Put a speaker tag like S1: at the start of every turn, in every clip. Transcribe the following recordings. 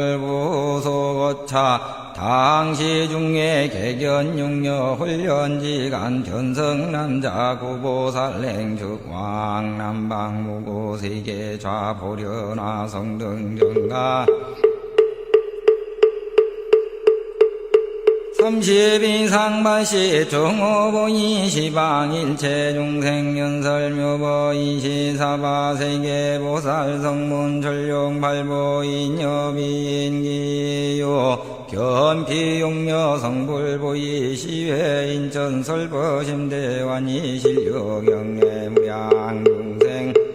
S1: 부소거차 당시 중에 개견육녀 훈련지간 견성남자 구보살랭즉 왕남방무고 세계 좌보련화 성등정가 30인상바시 정오보이 시방 일체중생연설묘보 이시사바 세계보살 성문 전룡발보 인여비인기요 견피용녀 성불보이 시회 인천설보심대환이 실료경례무량중생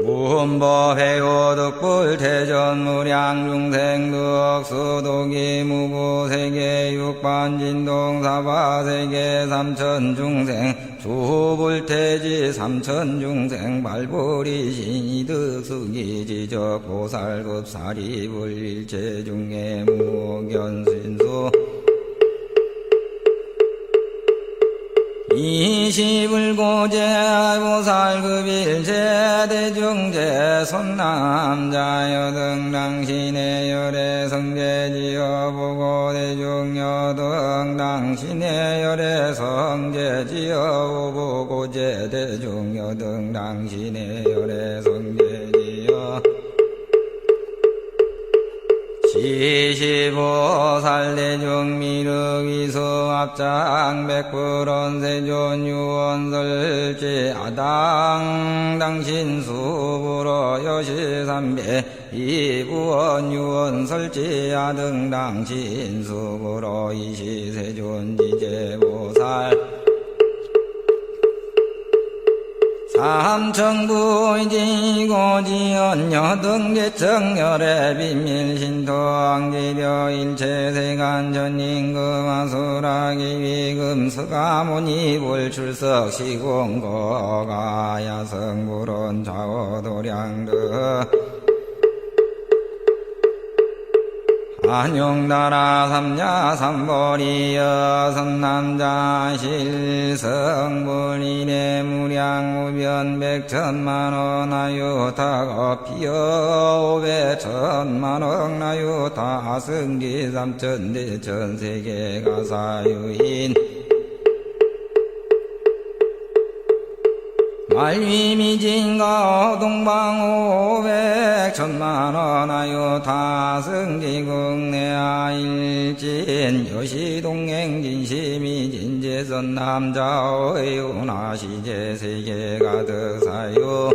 S1: 무흠법해오득불 태전무량중생 득수도기 무구세계 육반진동사바세계 삼천중생 주불태지 삼천중생 발불이신이득수기지적 보살급사리불일체중에 무견신수 이시불고제 보살급일체 대중제 손남자 여등 당신의 열애 성제지어 보고 대중 여등 당신의 열애 성제지어 보고제 대중 여등 당신의 열애 성제지어 시시보살대중 미륵이수 합장 백불원 세존 유원설지 아당 당신 수부로 여시삼배 이부원 유원설지 아등 당신 수부로 이시세존 지제보살 삼천부이지고지연 여등계청열의 비밀신토왕지려 일체세간 전임금하수라기 위금 서가모니 불출석 시공거가 야성불원 좌우도량득 안용나라 삼야 삼보리여 선남자 실성불이래 무량무변 백천만원 나유타 어피여 오백천만원 나유타 승기 삼천대천 세계가 사유인 말위미진가 동방 오백천만원 하여 다승지국내아 일진 여시동행진심이 진제선 남자의 운하시제 세계가 득사유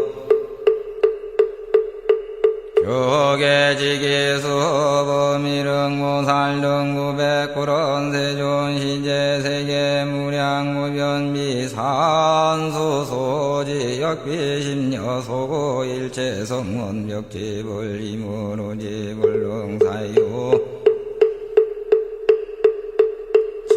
S1: 교계지기수범일흥무살등구백구런 세존시제 세계무량무변비산수소지 역비심여소고 일체성원벽지불 이무로지불릉사유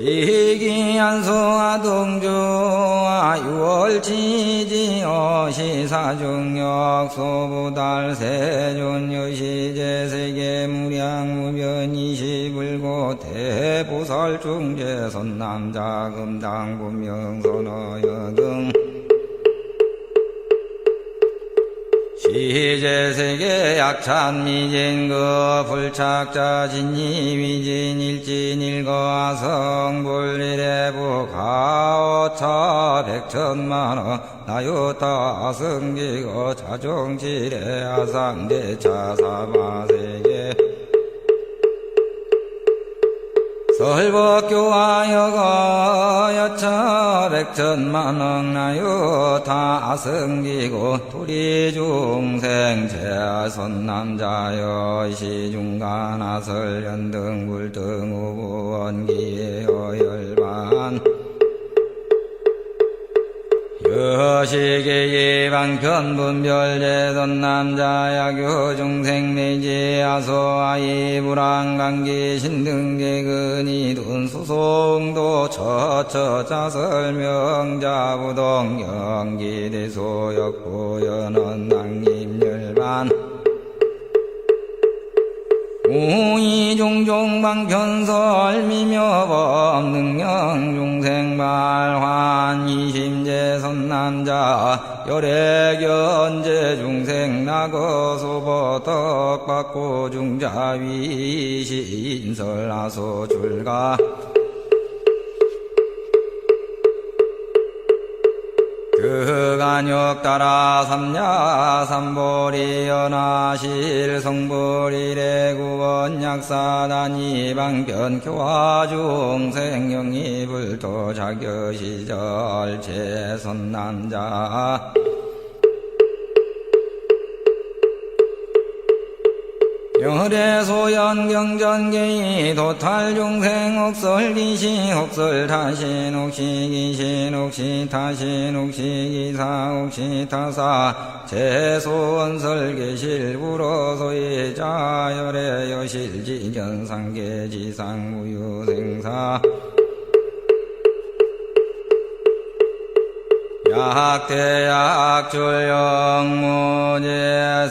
S1: 지기안수아동주와 유월지지어 시사중역 소부달 세존여시제 세계무량무변 이시불고 대보살중제 선남자 금당분명선어여등 시제세계 약찬미진그 불착자 진이위진 일진일거 성불리래부 가오차 백천만원 나유타 승기거 자종지례 아상대차 사바세계 설법교화여거 여차 백천만원 나유타 승기고 도리중생 제아선남자여 시중간하설연등 불등 우부원기여 열반 여시계의 방편분별제선 남자야교중생 내지 아소아이 불안감기 신등계근이 돈수송도 처처자설명자부동 영기대소역고연원 낭림열반 우이종종방편설미묘법 능령중생발환 이심제선남자 열애견제 중생 나거소보 떡받고 중자위시 인설하소 줄가 그간역 따라 삼야 삼보리 연하실 성보리래 구원 약사단이 방변 교화 중생 영입을도 자겨시절 제선난자 열애소연 경전계이 도탈중생 옥설기시 옥설타신 옥시기신 옥시타신 옥시기사 옥시타사 제소원설계실 불어소이자 열애여실지견상계지상무유생사 약대약줄영무제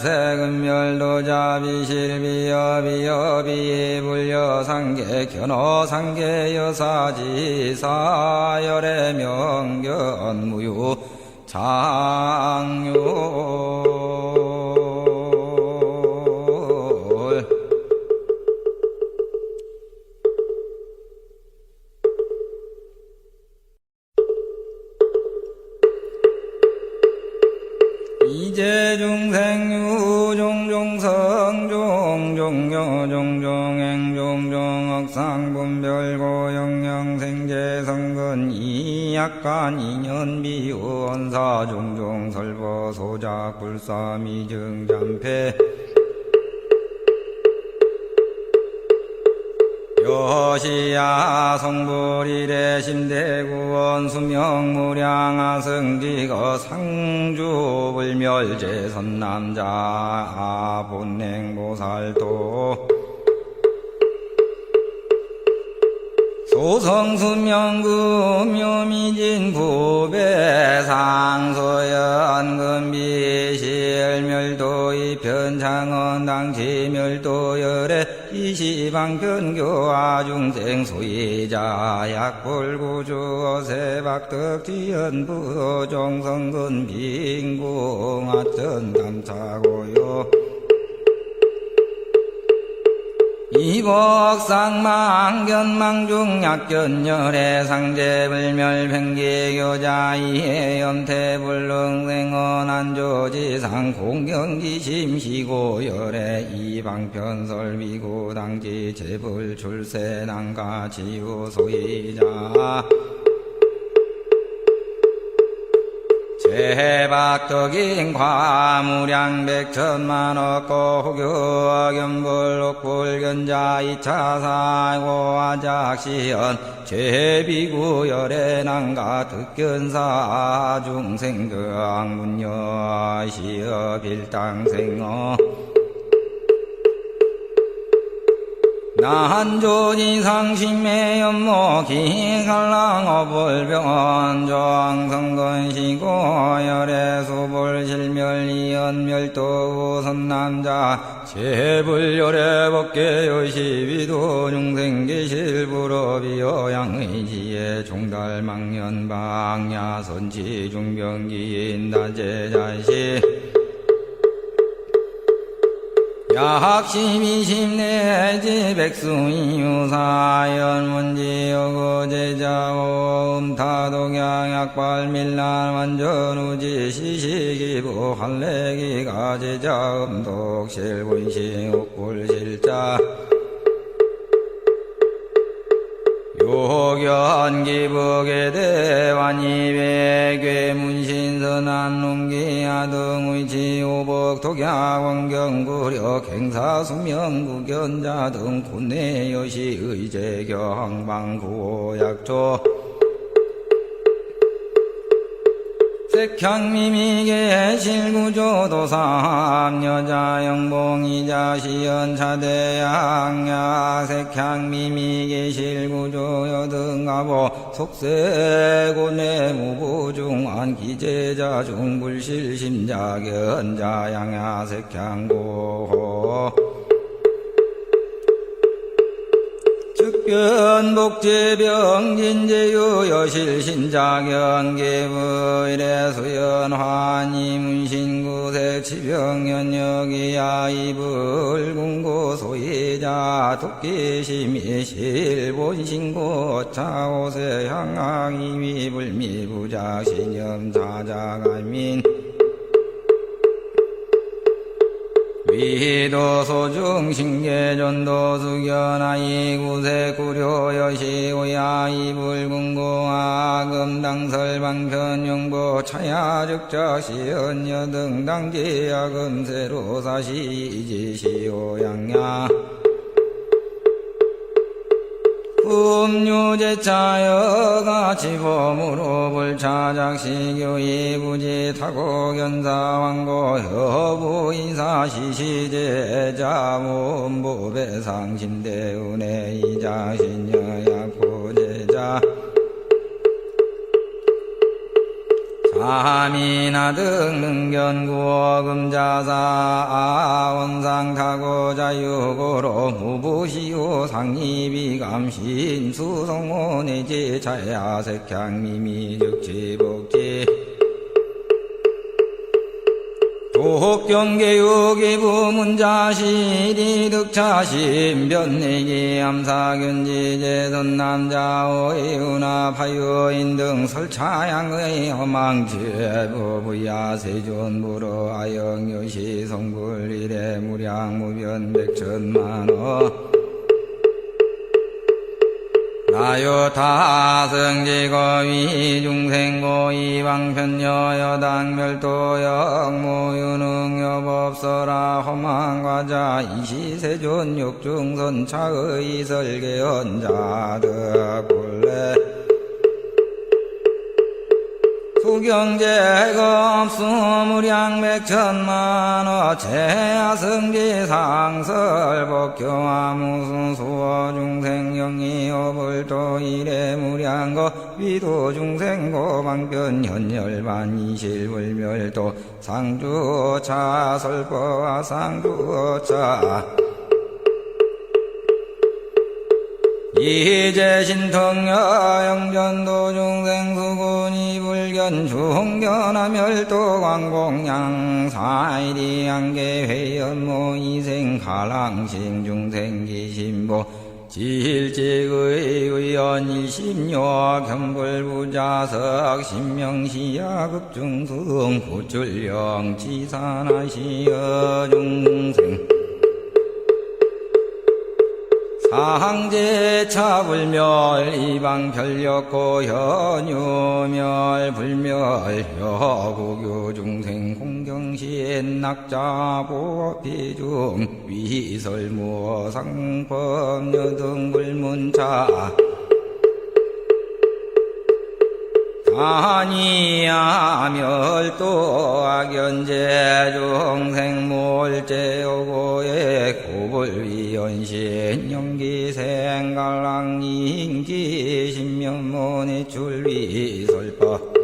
S1: 세금멸도자비실비여비여비 불여상계 견어상계여사지사 열애명견무유 장유 이제 중생유 종종성 종종여 종종행 종종억상 분별고 영영생제 성근 이약간 인연비원사 종종설보 소작 불사미증잠패 여시야 성불이래 심대구원 수명무량아 승지거 상주불멸제 선남자 본행보살도 소성수명금묘미진 부배상소연금비실멸도 이편창원 당치멸도열애 이시방편교화 중생 소이자 약불구주 어세박덕 지연부 종성근 빈궁하천 감차고요 이복상망견망중 약견열애 상제불멸팽계교자 이해연태불능생언안조지상 공경기심시고 열애 이방편설비고 당지 제불출세난가 지우소이자 제박덕인 과무량백천만 얻고 호교견불옥불견자 이차사고 아작시연 제비구열애난가 득견사 중생교학문여 시어빌당생어 나한조지상심의 연모 기갈랑어불병원 조항성건시고 열애수불실멸이연멸도 우선남자 제불열애법계요시비도 중생계실불업이여양의지에 종달망년방야선지중병기인다제자시 야학심이심내지 백수이유사연문지여고제자오 음타독양약발밀란 완전우지 시시기부 할래기가 제자 음독실분시 옥불실자 요견기복의 대환이배괴문신선한농기하등의지오복 독야원경구려 갱사수명구견자 등 군내여시 의제경방구약조 색향미미계 실구조도삼 여자영봉이자 시연차대양야 색향미미계 실구조 여등가보 속세고내무부중한 기제자 중불실심자견자 양야 색향고 변복제병진제유 여실신자견계부일해수연환이 문신구색 치병연역이야 이불궁고 소이자 독기심이 실본신고 차오세 향항이미 불미부작 신염사자가민 위도소중신계전도수견하이 구세구려여시오야 이불궁고아금당설방편영보 차야즉작시연여등당제야금세로사시이지시오양야 음유제차여가 지범으로 불차작시교이 부지타고견사왕고 여부인사시시제자무음보배상신대운해이자신여약포제자 자미나등 능견구어금자사 원상타고자유고로 무부시오 상리비감신 수성원의제 자야색향미미즉지복지 독경계유기부문자시리 득차신변내기 암사견지제선남자오의 운하파유인 등 설차양의 허망제부부야 세존부로 아영요시 성불일의 무량무변백천만호 나요타승지거위 중생고 이방편여여당멸도역무유능여법서라 허망과자 이시세존 육중선차의 설계연자득 수경제겁수무량백천만호 제하승지상설법경화무순수어중생영이어불도 이래무량거 위도중생고방편현열반이실불멸도 상주차 설법상주차 이제신통여 영전도중생수군이 불견중견하멸도광공양 사이리안계회연모 이생가랑신중생기신보 지일직의의원일심요 견불부자석 신명시야급중승 구출령 지산하시여중생 사항제차불멸 이방편력고 현유멸 불멸 여구교중생 공경시엔 낙자보비중 위설무상법여등불문차 아니야멸도 악연제중생몰제오고의 고불위연신 영기생갈랑인기 신면문의 출위설법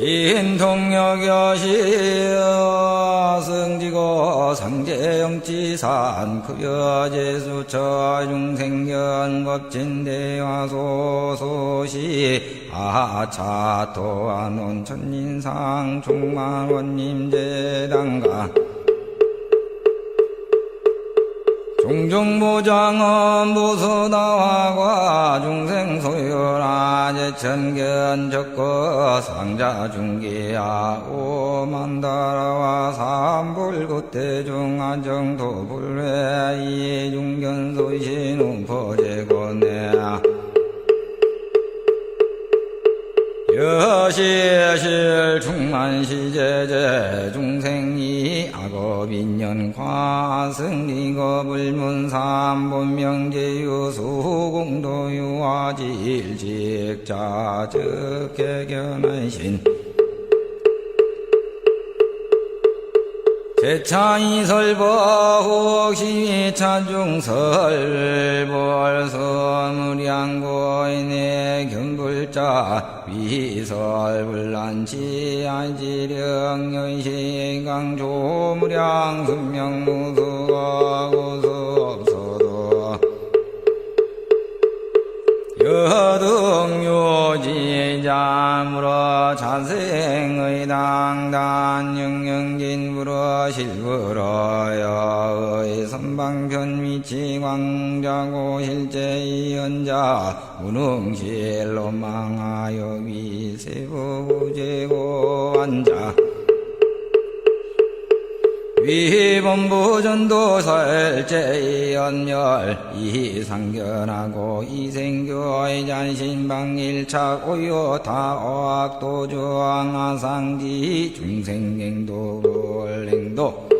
S1: 신통역여시여 승지고 상제영지산 급여제수처 중생견법진대화소소시 아차토안온 천인상 중만원님제당가 종종보장은 보수다화과 중생소유라 제천견 적거 상자중기야 오만다라와 삼불굿대중안정도불회 이중견소신 우포제고내야 여시실 충만시제제 중생이 악업인연과승리거불문삼본명제유수공도유화지일직자 즉개견한신 제차이설법호시차중설벌선무량고인의 견불자 위설불란치 안지령연시강조무량 순명무수하고수없소 의자물어 자생의 당단 영영진불어 실불어여의 선방편 위치 광자고 실제의 연자 운흥실로 망하여 위세부부제고 앉아 위본부전도 설제의 연멸 이상견하고 이생교의 잔신방일차 고요타악도주왕하상지 중생행도 불행도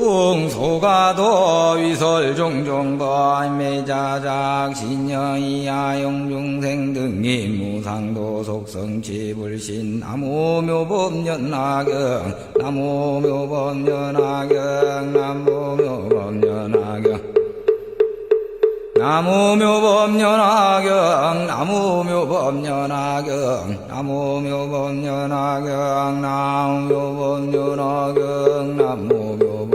S1: 숭소가도 위설종종번 매자작 신여이야 용중생 등이 무상도 속성지불신 나무묘법연하경 나무묘법연하경 나무묘법연하경 나무묘법연하경 나무묘법연하경 나무묘법연하경 나무묘법연하경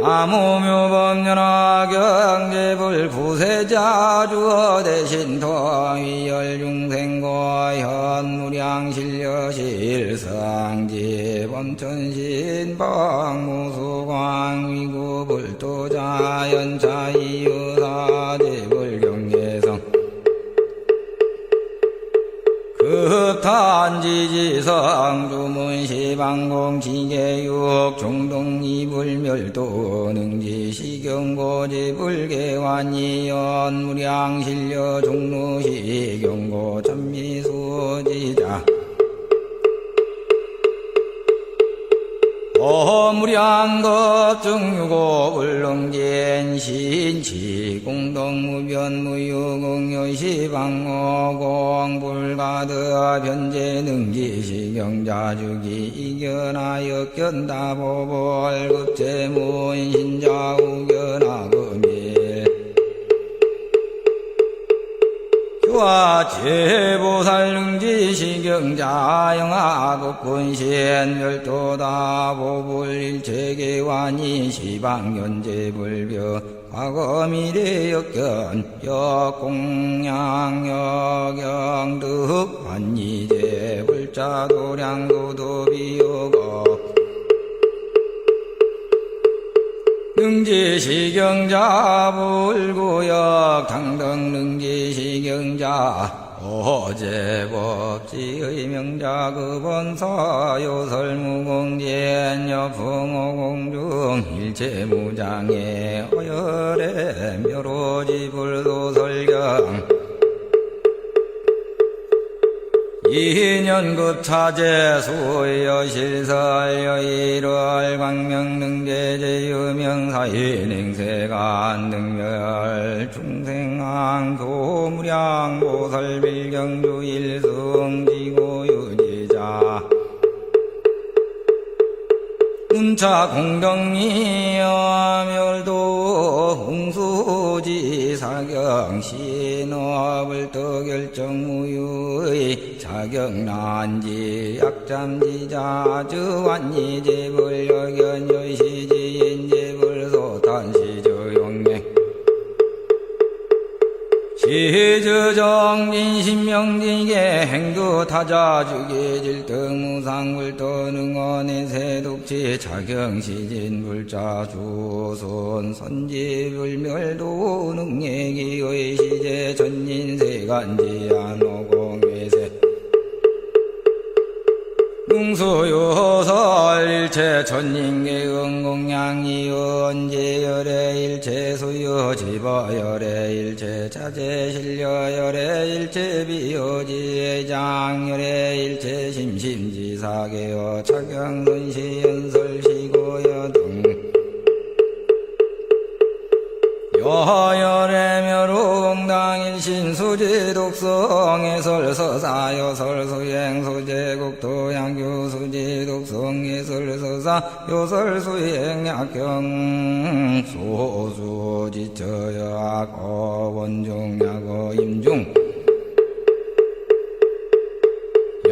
S1: 나무묘법연하경 제불구세자 주어 대신 토위열중생고 현무량실려실상지 범천신방무수광 위구불도자 연차이유사 제불경례성 급탄지지성 주문시방공 지계육 중동이불멸도 능지시경고지불계환이연 무량실려 종로시경고 천미수지자 무량겁증유고 불능진 신치 공동무변무유공여시방어공 불가드 변제능지시경자주기 이견하여 견다보벌급제문신자우견하금일 제보살능지시경자 영하급군신 별도다 보불일체계환이 시방연제불벼 과거미래역견 역공양역영득 환이제 불자도량도도비요거 능지시경자 불구역 당등 능지시경자 오제법지의 명자 급원사 요설무공진 여풍오공중 일체무장에 어열에 묘로지불도설경 이년급차제 수여실설여일월 광명능제제유명사인행세간 능멸 중생왕 교무량 보살빌경주 일승지고유지자 운차 공덕미여멸도 홍수지 사경 신업을떠결정무유의 자경난지 약잠지자 저완이제불여견여시지인제불소탄시저용맹 시저정진신명진계 행두타자주계질등무상불떠능원의 자경시진불자주손 선지불멸도 능예기의 시제 전인세간지안오공회세 능수요설 일체 천인계응공양이언제열의 일체 수요 지버열의 일체 자제실려열의 일체 비여지장열의 일체 심심지사계여 차경선시연설시고여 등 여열의 묘롱당일신수지독성해설서사여설수행수제국도양교수지독성해설서사 요설수행약경 소수지처여악어원중약어임중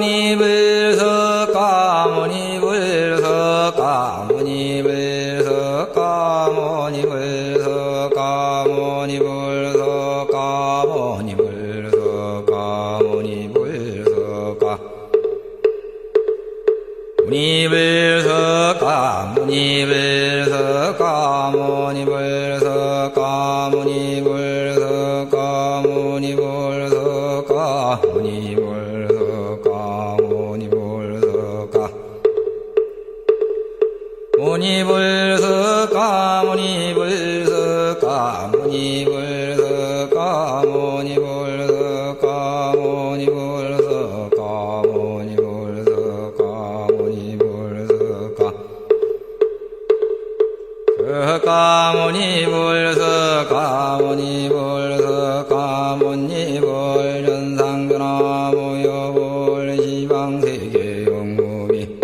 S1: 까무니불석 까무니불석 까무니불석 까무니불석 까무니불석 까무니불석 까무니불석 까무니불석 까무니불석 까무니불석 까무니불석 까무니불석 까무니불석 까무니불석 무니불석 까무니불석 까무니불석 까무니불석 까무니불석 까무니불석 까무니불석 까무니불석 까무니불석 까무니불 전상변화무여불 시방세계 영무비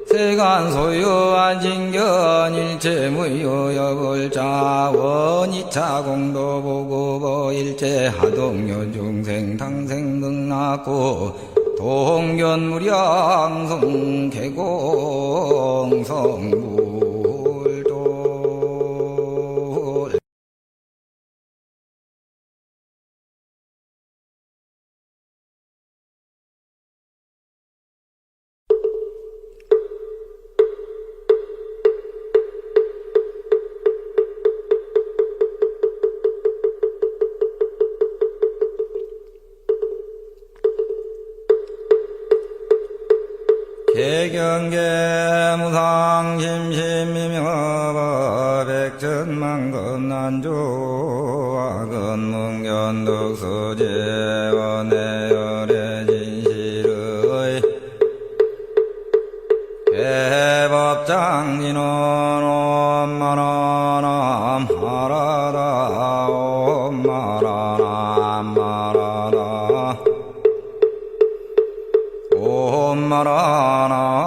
S1: 세간 소유한 진견 일체 무효여불자 원이차 공도보고보 일체 하동요 중생 당생 등락고 동견무량성 개공성불도 개경계 무상심심미명어법 백천만건 난조와 건문견덕서제와 내열의 진실의 개법장진원 엄마라남 하라다 엄마라남 마라다 엄마라남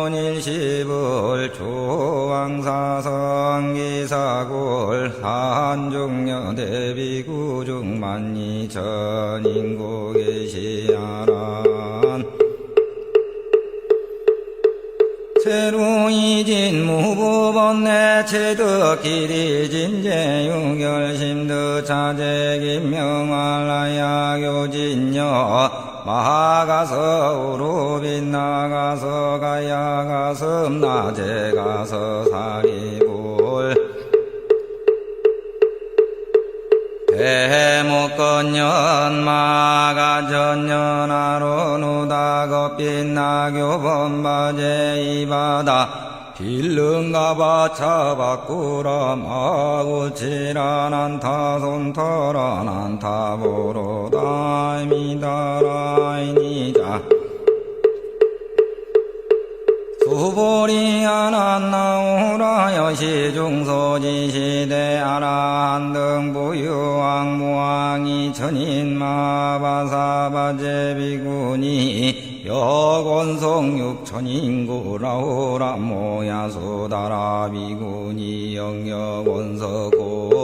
S1: 대승경전묘법연하경연시아문일시불 조왕사성기사골 한중여대비구중만이천인고계시아란 세루이진 무부번내 체득기리진제유결심득 차제김명알라야교진여 마가서 우루빛나가서 가야가서 나제가서 사리불 대목건년 마가전년하루누다겁빛나교범바제 이바다 빌릉가바 차바꾸라 마구치라난타 손터라난타 보로다이미다라이니자 수보리아난나오라 여시중소지시대 아라한등부유왕무왕이 천인마바사바제비구니 여권성육천인구라오라 모야수다라비구니 영여원서고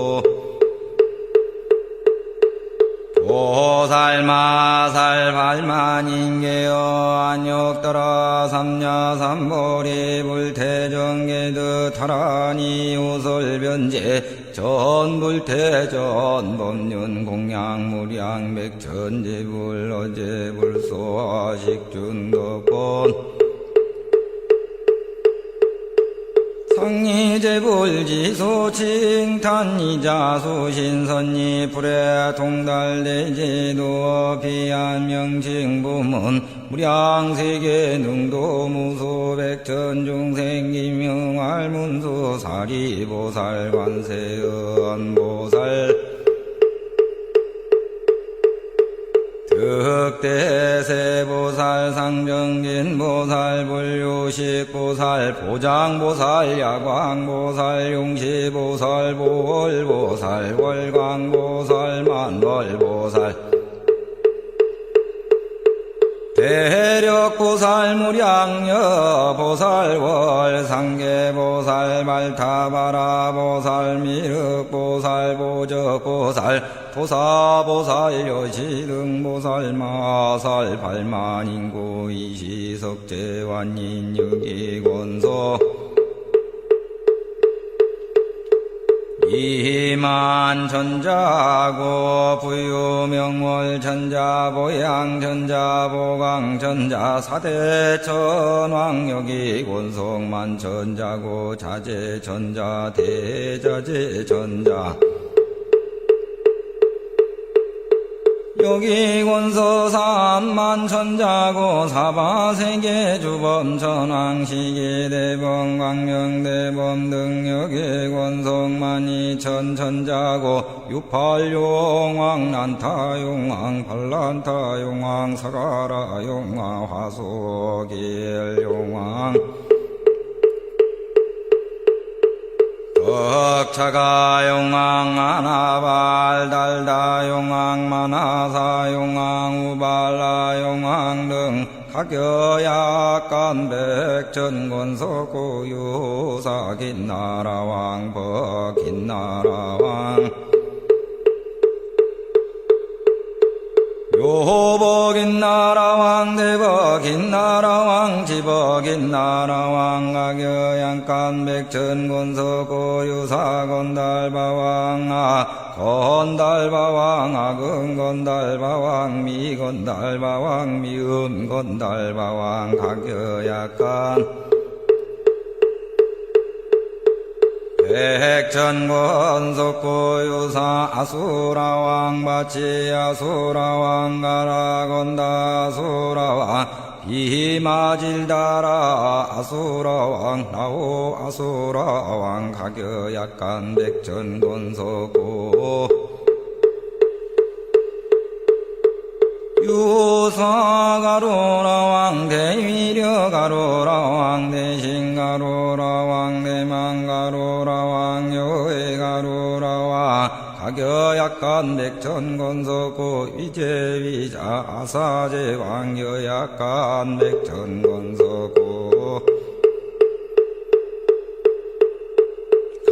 S1: 보살마살 발만인계여 안욕더라 삼야삼보리 불태정계드 타라니 우설변제 전불태전 법륜 공양무량 백천제불 어제불소화식준덕본 상리제불지소칭탄이자수신선니 불에 동달대제도 비안명칭부문 무량세계 능도무소백천중생기명알문수 사리보살 관세음보살 득대세보살 상정진보살 불유식보살 보장보살 야광보살 용시보살 보월보살 월광보살 만벌보살 대력보살 무량여 보살월 상계보살 발타바라보살 미륵보살 보적보살 도사보살 여시등보살 마살 발만인구 이시석제완인 유기권소 이만전자고 부유명월전자 보양전자 보강전자 사대천왕여기 권속만전자고 자재전자 대자재전자 여기 권서 삼만천자고 사바세계 주범 천왕시계 대범 광명대범 등 여기 권성만이천천자고 육팔용왕 난타용왕 팔란타용왕 사가라용왕 화소길용왕 덕차가용왕 아나발 달다용왕 마나사용왕 우발라용왕 등 가겨약간 백천권석구유사 긴나라왕 버긴나라왕 요버긴나라왕 대버긴나라왕 지버긴나라왕 가겨양간 백천권석구유사 건달바왕 건달바왕 아금건달바왕 미건달바왕 미음건달바왕 가겨약간 백천권석구유사 아수라왕 바치 아수라왕 가라건다 아수라왕 비마질다라 아수라왕 나오 아수라왕 가겨약간 백천권석구 유사가로라왕 대위려가로라왕 대신가로라왕 대망가로라왕 여해가로라왕 가겨약간 백천권석구 위제위자 아사제왕 여약간 백천권석구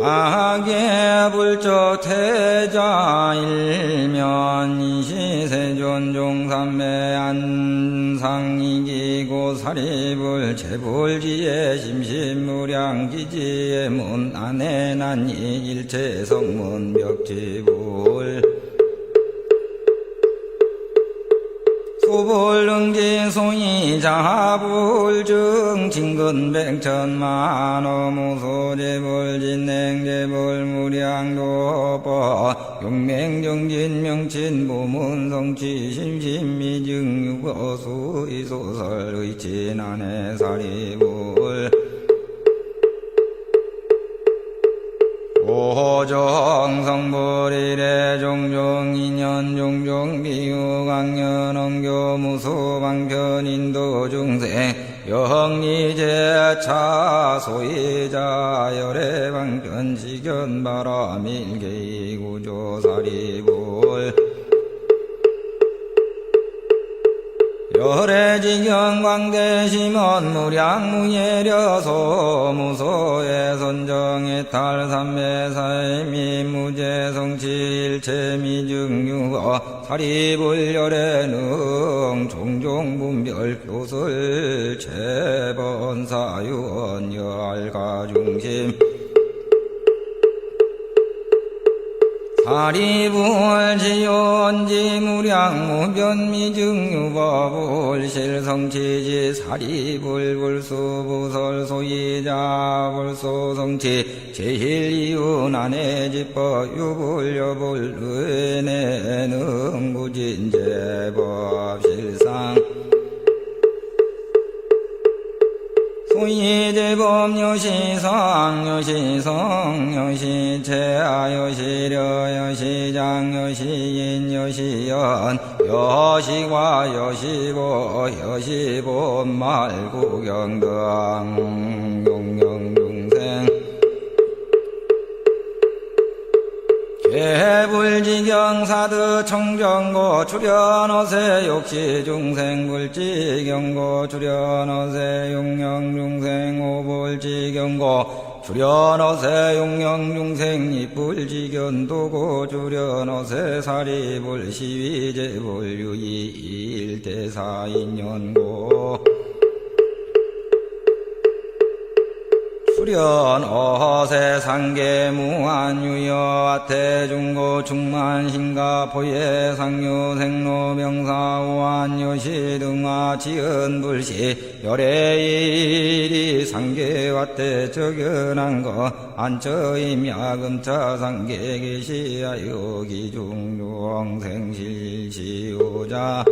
S1: 가계불적 태자 일면 이시세존 종삼매 안상이기고 사리불 재불지에 심심무량기지에 문 안에 난이 일체성문 벽지불 소불능지 소이 자불증 진근백천만호 무소재불 진행재불 무량도법 용맹정진 명친 보문성취 심심미증 유거수이소설 의친안해 사리불 오정성불이래 종종인연 종종비유강연 엉교무소방편인도중생 영리제차 소이자 열애방편지견바라밀개구조사리불 열애지경 광대심원 무량무예려소 무소의 선정의 탈삼매사의미 무제성치일체미증유거 사리불열애능 종종분별 교술 재번사유언 여알가중심 사리불지연지 무량무변미증유법불 실성치지 사리불불수부설 소이자 불소성치 제일이윤안해지법 유불여불 은혜능구진제법 실상 소이제법 여시상 여시성 여시체아 여시려 여시장 여시인 여시연 여시과 여시보 여시본 말구경등 용영중생 개불지경 영사드 청정고 출연어세 욕시 중생 불지경고 출연어세 용영 중생 오불지경고 출연어세 용영 중생 이불지견도고 출연어세 사리불 시위제불 유이 일대사인연고 출연어세 상계무한유여 아태중고 중만신가 포예 상유 생로 명사오한여시 등화 지은불시 열애일이 상계와태 적연한거 안처임 야금차 상계계시하여 기중용생실시오자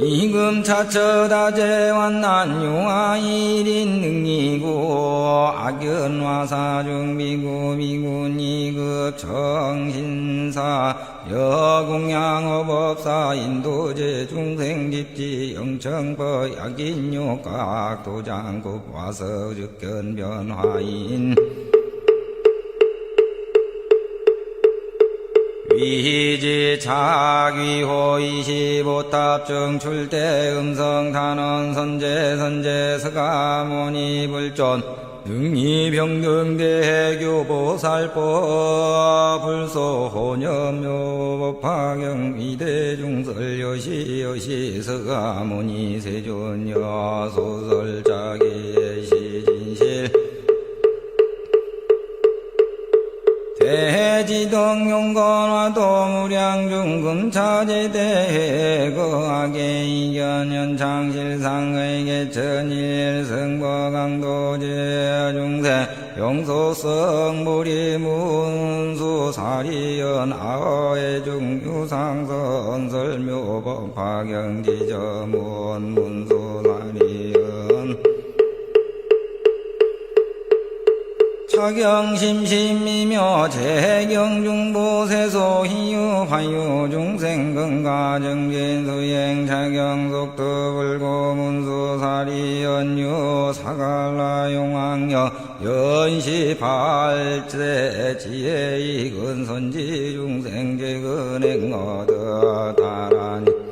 S1: 이금 차처다재완난 용화일인 능이고 악연화사중 미구 미군 이급 정신사 여공양업업사 인도제 중생집지 영청법 약인욕각 도장급 와서 즉견변화인 위지 자귀호 25탑증 출대 음성 단원 선제 서가모니 불존 능이병등대교 보살법 불소 호념묘법 파경 위대중설 여시 서가모니 세존여 소설자기의 시진실 대지동용건화 도무량중금차제대 거하게 이견연창실상의 개천일 성거강도제 중세 용소성무리 문수사리연 아어의 중유상선 설묘법 파경지저문 문수사리연 차경심심이며 재경중보세소 희유화유 중생건가정진수행 차경속도불고문수사리연유 사갈라용왕여 연시발제 지혜이근선지 중생제근행어드 다라니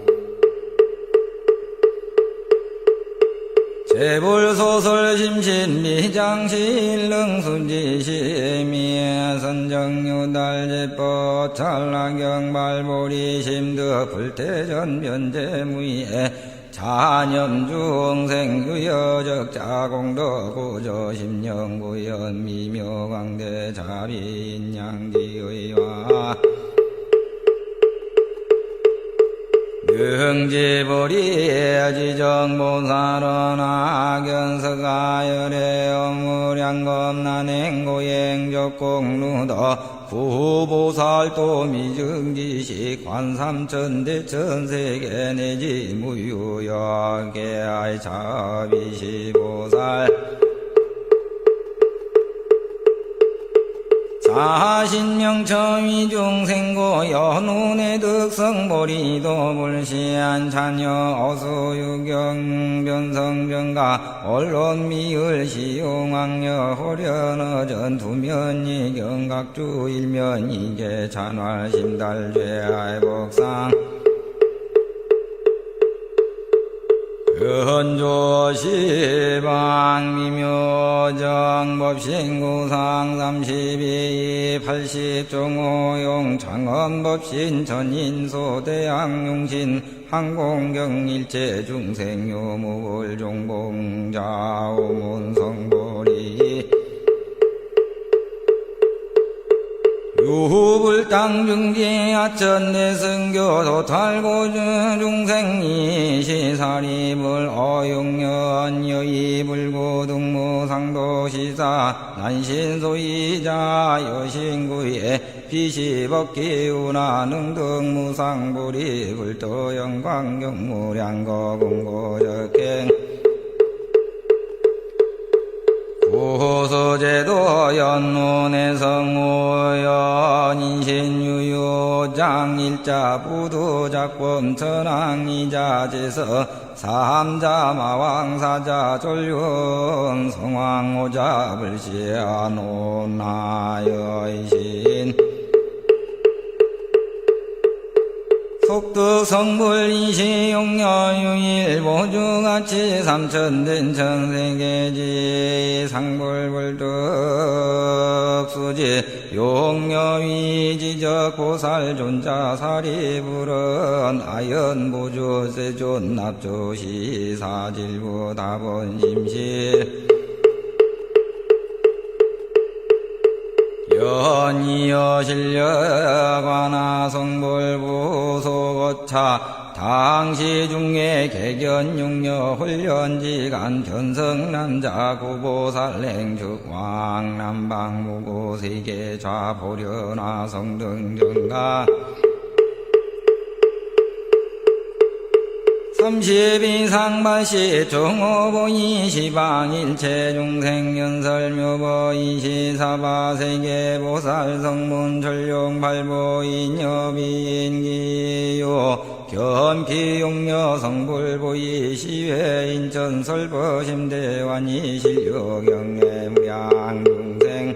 S1: 제불소설심신 미장실능순지시미 선정유달제법 찰나경발보리 심득 불태전변제무예 자념중생유여적 자공덕 구조심령구연 미묘광대 자비인양디의화 능지보리 지정보살은 악연서가열의 어무량검난행고행적공루더 구보살도 미증지식 관삼천대천세계 내지 무유역계아이 자비시보살 자신명처위 중생고 연운의 득성보리도 불시한 자녀 어수유경 변성변가 언론미을 시용왕여 호련어 전투면이 경각주 일면이계 찬활심달죄아의 복상 현조시방미묘정법신구상 32 80종호용 창언법신 전인소대학용신 항공경일체 중생요무불종봉자오문성보리 유불땅중지 아천내승교 도탈고 중생이 시사리불 어용년 여의불고등무상도시사 난신소이자 여신구에 비시법기우나 능등무상불이 불도영광경무량거공고적행 고소제도 연문해성오연 인신유유 장일자 부두작범 천왕이자제서 삼자 마왕사자 졸륜 성왕오자 불시아노나여이신 속득 성불 이시용여유일 보주같이 삼천된 천세계지 상불불득 수지 용여위지적 보살존자 사리불은 아연보주 세존 납조시 사질부 다본심실 연이여 실력하나 성불부소거차 당시 중에 개견육녀 훈련지간 견성남자 구보살행축 왕남방무고 세계 좌보련화 성등경가 30이상바시 종오보이 시방일체 중생연설묘보 이시사바 세계보살 성문 전룡 발보 인여비인기요 견피용녀 성불보이 시회 인천 설보심대환이 실효경례 무량중생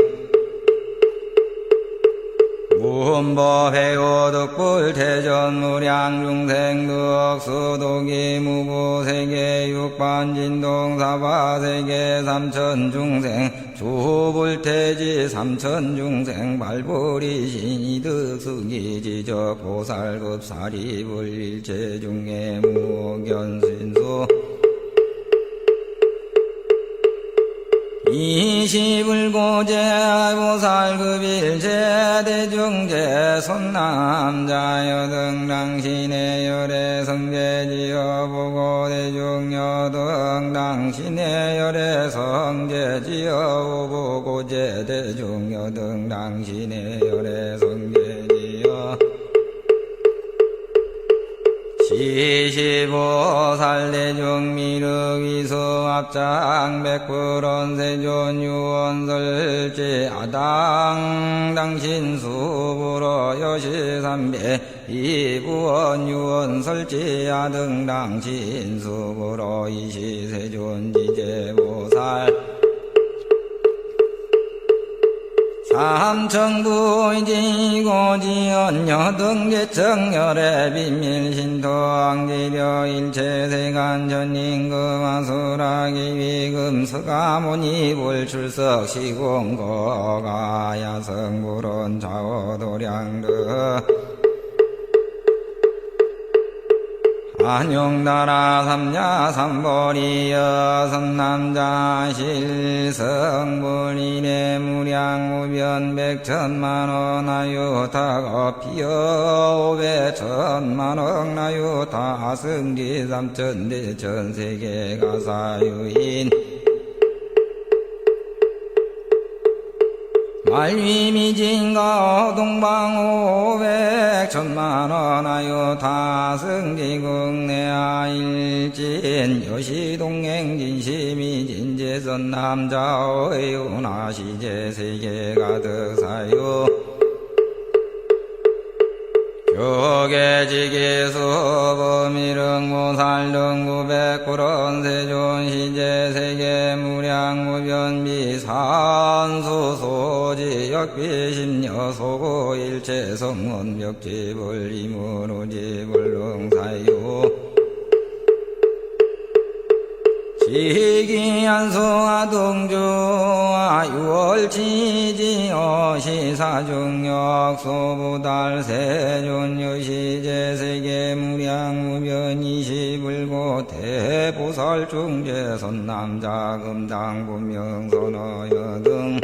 S1: 무흠법해오득불 태전무량중생 득수도기 무구세계 육반진동 사바세계 삼천중생 주불태지 삼천중생 발불이신이득수기지적 보살급 사리불일체중에 무견신수 이시불고제 보살급일제 대중제 손남자 여등당신의 열애 성제지여 보고 대중여 등당신의 열애 성제지여 보고제 대중여 등당신의 열애 성제지여 시시보살대중 미륵이수 합장 백불원 세존 유원설지 아당 당신 수부로 여시삼배 이부원 유원설지 아등 당신 수부로 이시세존 지제보살 삼천부이지고지연 여등계청열의 비밀신토왕지려 일체세간 전임금아수라기 위금 서가모니 불출석 시공거가 야성불원 좌우도량득 안용나라 삼야 삼보리여 선남자 실성불이래 무량무변 백천만원 나유타거피여 오백천만원 나유타 승지 삼천대천세계 가사유인 말위미진가 동방 오백천만원 하여 다승지국내아일진 여시동행진심이진제선 남자의 운하시제세계가 득사유 교계지기수범일응무살등구백구런 세존시제세계 무량무변비산수소지 역비심여소고 일체성원벽지불 이무로지불릉사유 시기한수하동주와 유월치지어 시사중역 소부달세존여시제세계 무량무변이시불고 대보살중제선남자 금당분명선어여등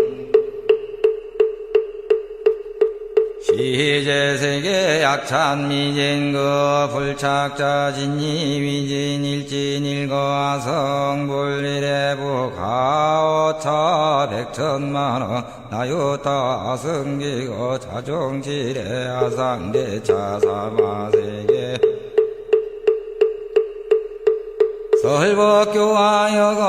S1: 시제세계 약찬미진그 불착자 진이위진일진일거아성불리래부 가오차 백천만원 나유타 승기거 자종지례 아상대차 사바세계 설법교화여거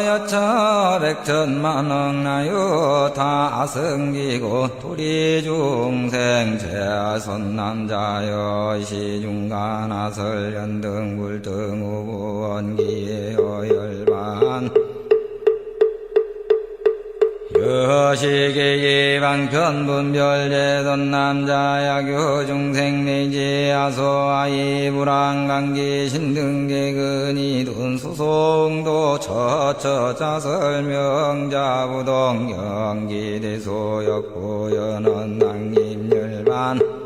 S1: 여차 백천만억나요 다 승기고 도리중생 제선남자여 시중간하설 연등 불등 우원기에 어열반 여시계의 방편분별제던 남자야교 중생 내지 아소아이 불안강기 신등계근이 돈수송도 처처자설명자부동 영기대소역고연언 낭림열반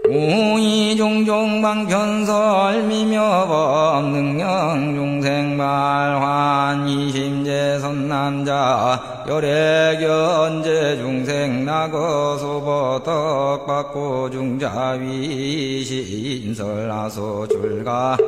S1: 우이종종 방편설미며 법능령 중생말환 이심제 선남자 열애견제 중생 나거소보 덕받고 중자위시 인설하소 줄가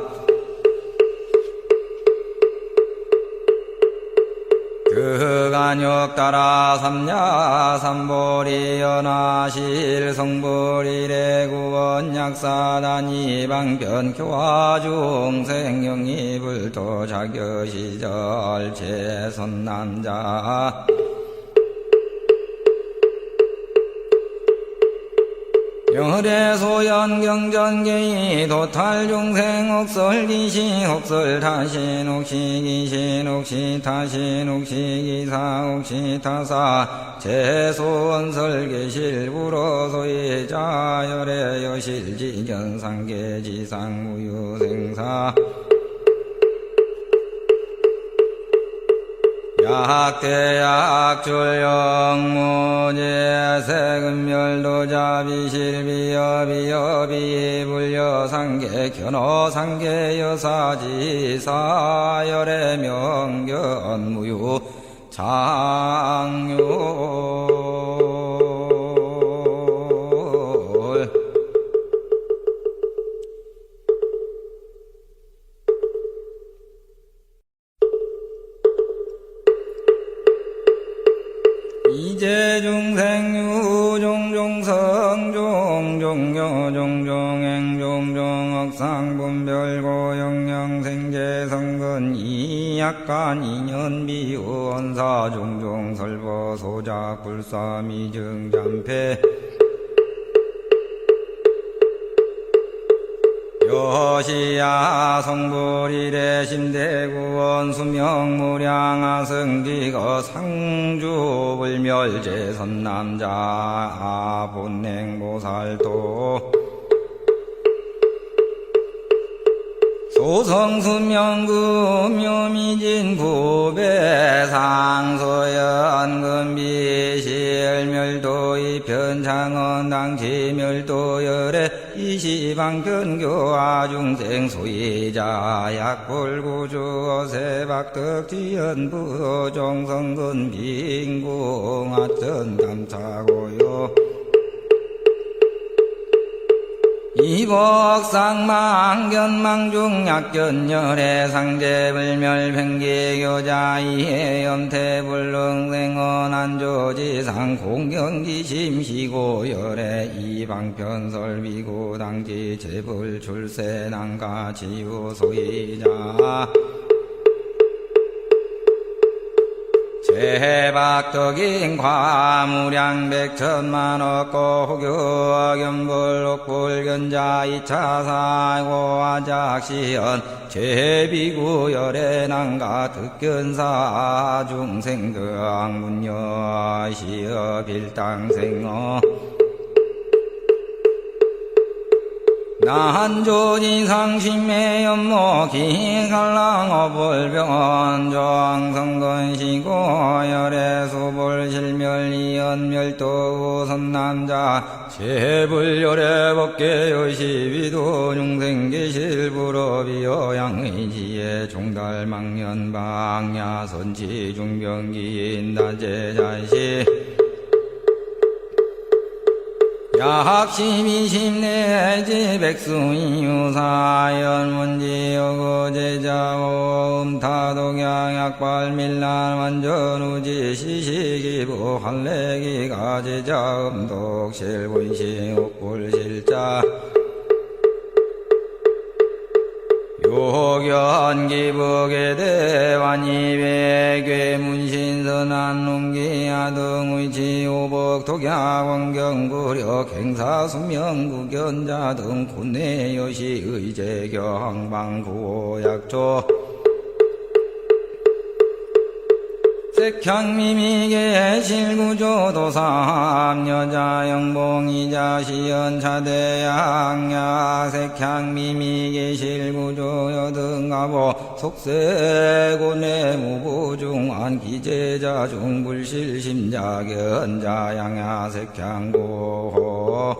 S1: 그간역 따라 삼야 삼보리 연하실 성보리래 구원 약사단이 방편 교화 중생 영입을도 자겨시절 제선남자 열애소연경전계이 도탈중생 옥설기시 옥설타신 옥시기신 옥시타신 옥시기사 옥시타사 제소원설계실 불어소이자 열애여실지견상계지상무유생사 약대약줄영무제 세금멸도자비실비여비여비 불여상계 견어상계여사지사 열애명견무유 장유 이제 중생유종종성 종종여종종행 종종억상분별고 영영생제성근 이약간 인연비원사 종종설보소작 불사미증잠패 여시야 성불이래 심대구원 수명무량하승기거 상주불멸제선남자 본행보살도 소성수명금묘미진 부배상소연금비실멸도 이편창원 당치멸도열애 이시방편교화중생 소이자 약불구주어세박덕지연부 종성근 빈궁하천 감차고요 이복상망견망중약견열애 상제불멸팽계교자 이해염태불능생언안조지상 공경기심시고열애 이방편설비고 당지 제불출세난가 지우소이자 제박덕인 과무량백천만억고 호교견불옥불견자 이차사고아작시연 제비구열애난가 득견사 중생교학문여시여 빌당생어 난조지상심매연모 기갈랑어불병원 조항성건시고 열애수불실멸이연멸도 우선남자 제불열애법계여시비도 중생계실불업이여양의지에 종달망년방야선지중병기인단제자시 야학심이심내지 백수이유사연문지여고제자오 음타독양약발밀란 완전우지 시시기부 한래기가 제자 음독실분시 옥불실자 요견기북의 대환이배 괴문신선한 농기야 등의 지오복 독야원경구려 갱사순명구견자 등 곤내여시 의제경방구약조 색향미미계 실구조도삼 여자영봉이자 시연차대양야 색향미미계 실구조 여등가보 속세고내 무부중한 기재자 중불실심자견자 양야 색향고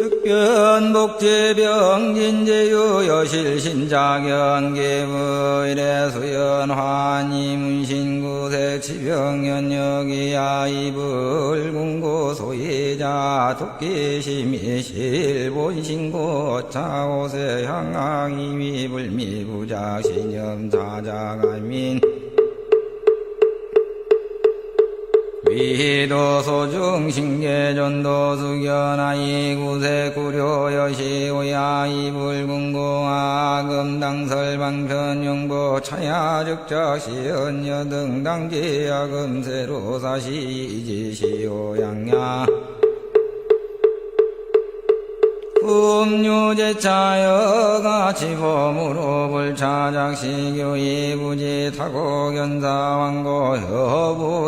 S1: 측변복제병진제유 여실신자견계의래수연환이 문신구색 치병연역이야 이불궁구 소이자 토끼심이 실본신고 차오세 향앙이미 불미부작 신염자자가민 위도소중신계전도 수견하이 구세구려여시오야 이불궁고아 금당설방편용보 차야즉작시연여등당지야 금세로사시이지시오양야 음유제차여가 지범으로 불차작시교 이부지 타고견사왕고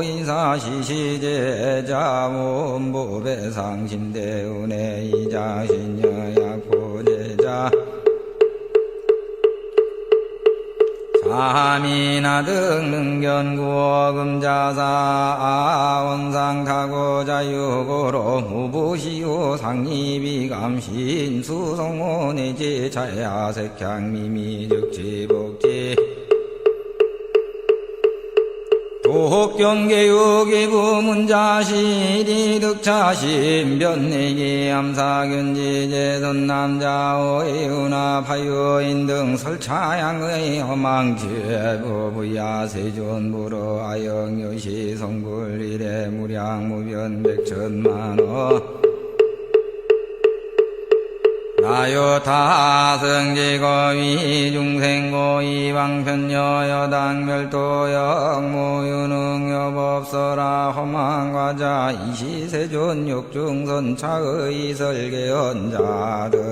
S1: 여부이사시시제자 문부배상신대운의 이자신여약보제자 자미나 등능견구어금자사 원상타고자유고로 무부시오 상리비감신 수성원의지 자야색향미미즉지복지 도혹경계유기부문자시리 득차신변내기 암사견지제선남자오의 은하파유인 등 설차양의 허망지부부야 세존부로 아영요시 성불일에 무량무변백천만호 나요타승지거위 중생고 이방편여여당멸도역무유능여법서라 허망과자 이시세존 육중선차의 설계연자득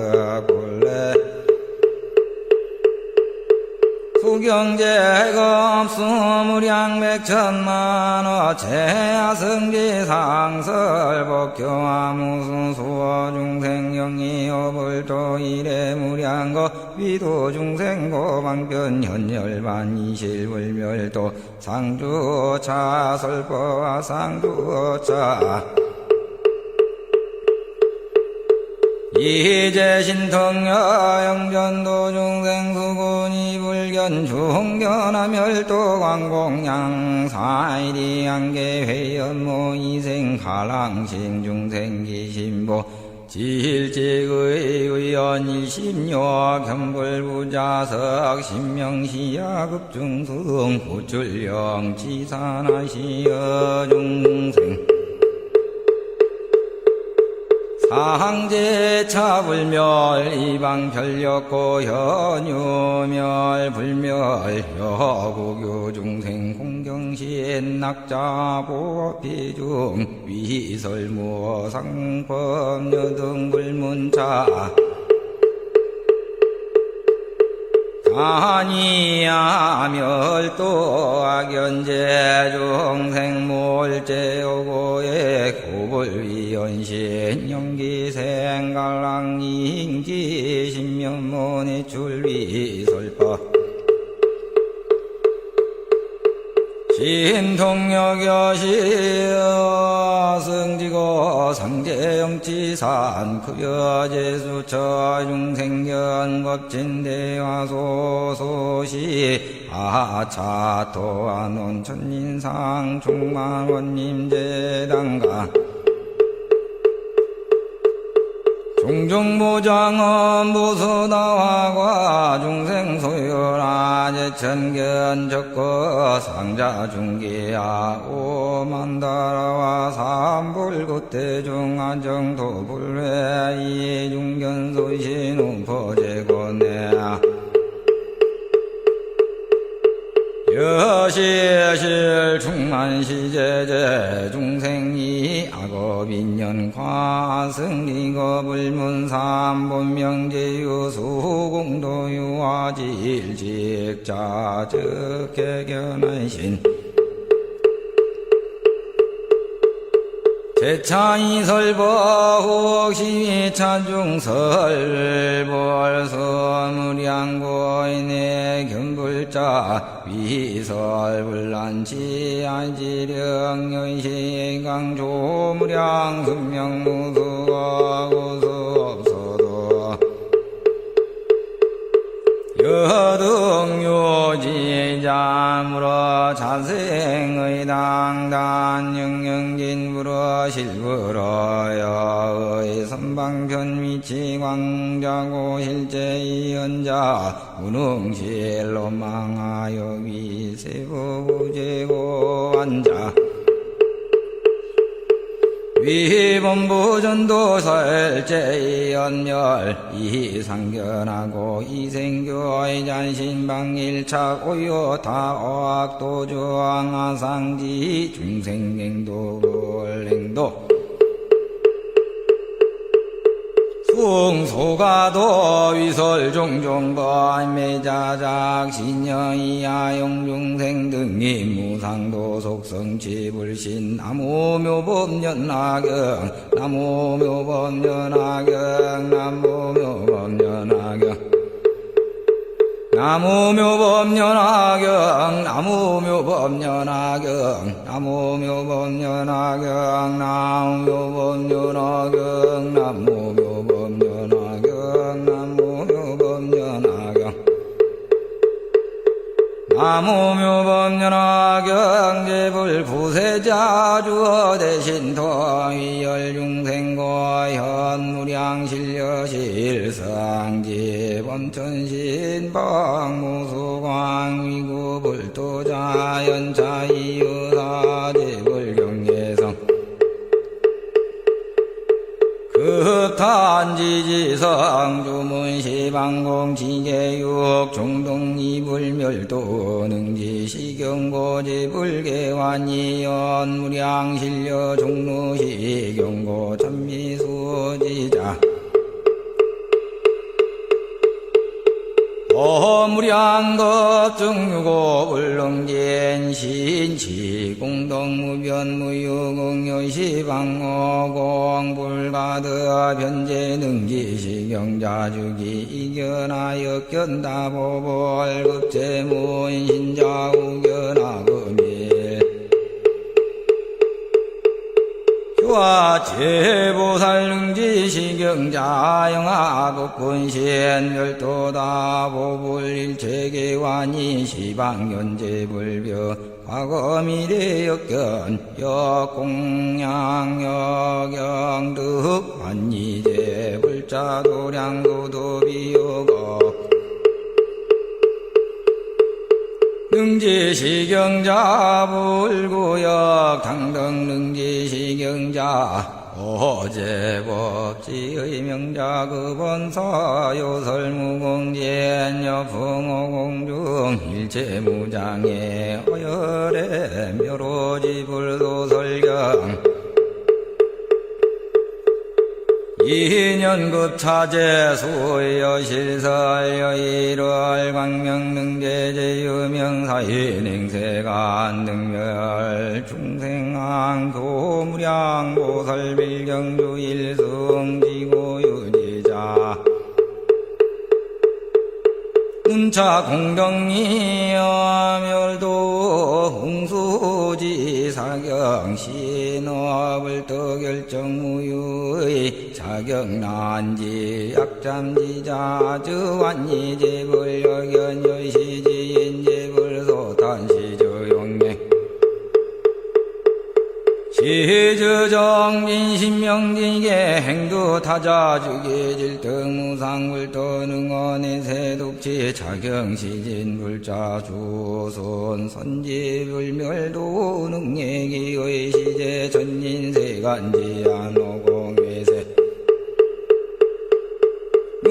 S1: 수경제겁수무량백천만호 제하승지상설법교화무수수어중생영이어불도 이래무량거 위도중생고 방편현열반 이실불멸도 상주차 설법화 상주차 이제신통여 영전도 중생수군이 불견 중견하멸도 광공양 사이리 안개회연모 이생가랑신 중생기신보 지일직의 의연일심요 견불부자석 신명시야급중승 구출령 지산하시여 중생 사항제차불멸 이방편력고 현유멸 불멸 여구교중생 공경신 낙자보피중 위설무상법여등불문차 아니야멸도 악연제중생몰제오고의 고불위연신 영기생갈랑인지 신면문의 출위설법 신통역여시여 승지고 상제영지산 급여제수처 중생견법진대화소소시 아차토아논 천인상 중만원님제당가 종종무장은 보수다화과 중생소유라 제천견 적거 상자중기야 오만다라와 삼불굿대중안정도불회 이중견소신 우포제고내 여시실 충만시제제 중생이 악업인연과 승리거불문삼 본명제유수공도유화질직자 즉개견한신 제차이설보 혹시미차중설벌서무량고인의 견불자 위설불란치 안지령 연시강조무량 순명무수와 고수없어도 여등요지자물어 자생의 당단 영영진불어 실불어여의 선방편 위치광자고 실제이연자 운흥실로 망하여 위세부부제고 앉아 위본부전도설제연멸 이상견하고 이생교의 잔신방일착 오요타어학도주왕하상지 중생행도불행도 숭소가도 위설종종번 매자작 신여이하용중생 등이 무상도 속성지불신 나무묘법연하경 나무묘법연하경 나무묘법연하경 나무묘법연하경 나무묘법연하경 나무묘법연하경 나무묘법연하경 나무묘법연하경 제불구세자 주어 대신 더위열중생고 현무량실려실상지 범천신방무수광위구불도자 연차이유사 제불경예성 급탄지지성 주문시방공지계육 중동이불멸도 능지시경고지불계환이연무량실려 종로시경고 천미수지자 무량겁증유고 불능진 신치 공덕무변무유공여시방어공 불가드 변제능지시경자주기 이견하여 견다보벌급제문신자우견하금일 제보살능지시경자 영하급군신 별도다 보불일체계환이 시방연제불벼 과거미래역견 역공양역영득 환이제 불자도량도도비요거 능지시경자 불구역 당등 능지시경자 오제법지의 명자 급원사 요설무공진 여풍오공중 일체무장의 어열의 묘로지불도설경 이년급차제 수여실설여일월 광명능제제유명사인행세간 능멸 중생왕 교무량 보설빌경주 일승지고유지자 운차 공정이여멸도 홍수지 사경 신업을 떠결정무유의 자경난지 약잠지자 저완이제불여견여시지인제불소탄시조용맹 이주정진 신명진계 행두타자주계 질등무상불도능언의 세독지 자경시진 불자주손 선지불멸도 능예기의 시제 전인세간지안오공회세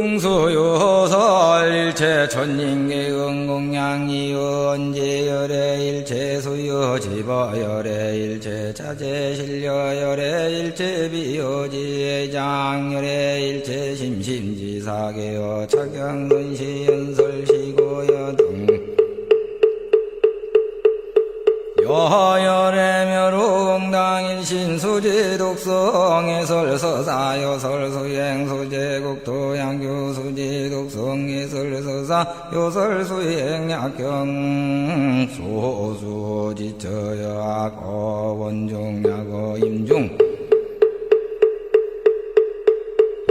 S1: 융수요설 일체 천인계응공양이언제열의 일체 수요 지버열의 일체 자제실려열의 일체 비요지의 장열의 일체 심심지사계여 차경선시연설시고여 등 여열의 묘롱당일신 수지독성예설 서사요설 수행수제국토양교 수지독성예설 서사 요설 수행약경 소수지처여악어 원중약어 임중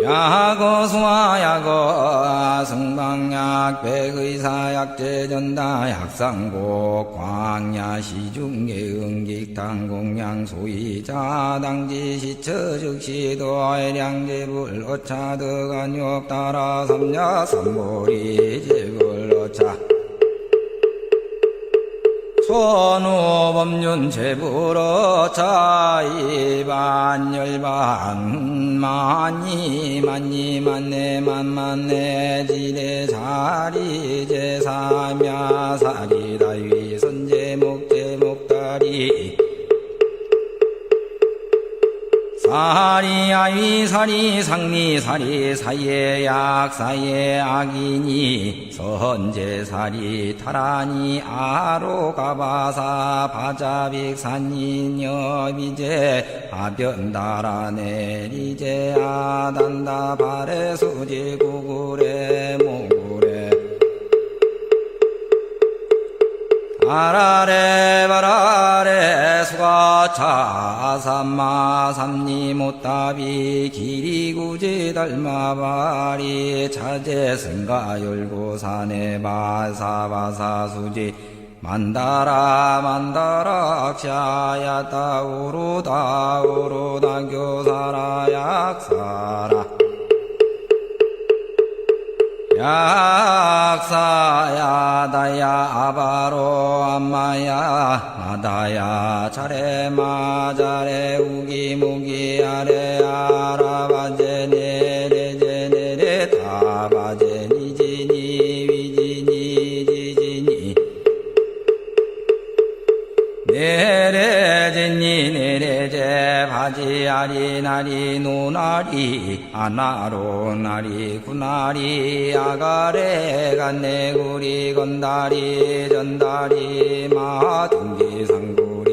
S1: 야거 수화야거 승방약 백의사약제전다 약상복 광야시중계응직당공양 소이자당지시처즉시도아량제불 어차득안욕 따라 삼야 삼보리 제불 어차 천우법륜 제불어차 이반열반 만이 만네 만만네 지레사리 제사며 사리다위 선제목제목다리 사리아위 사리 상리 사리 사예 약 사예 악이니 선제 사리 타라니 아로가바사 바자빅 산인여 비제 아변다라 내리제 아단다 바레 수지 구구레 모구레 아라레 바라레 수가차 삼마 삼니 못답이 기리구지 달마바리 차제승가 열고산에 바사바사 수지 만다라 악샤야다 우루다 교사라 약사라 약사야다야 아바로 암마야 마다야 차레마 자레 우기무기 아레 아라바제 네레제 네레 타바제 니지니 위지니 지지니 네레제니 네레제 바지아리 나리 노나리 아나로 나리 구나리 아가레 간내구리 건다리 전다리 마등기상구리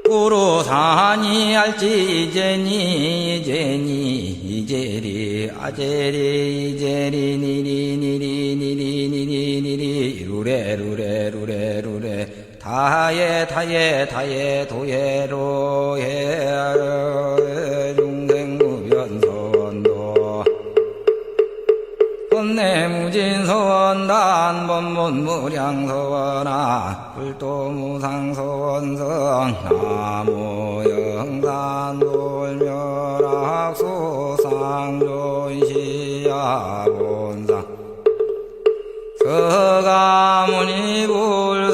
S1: 구루사니 알지 이제리 아제리 이제리 니리 루레 타예 도예로해 중생무변선도 건내무진서원단 법문무량서원아 불도무상서원성 나무영산돌멸악소상존시야본상
S2: 서가모니불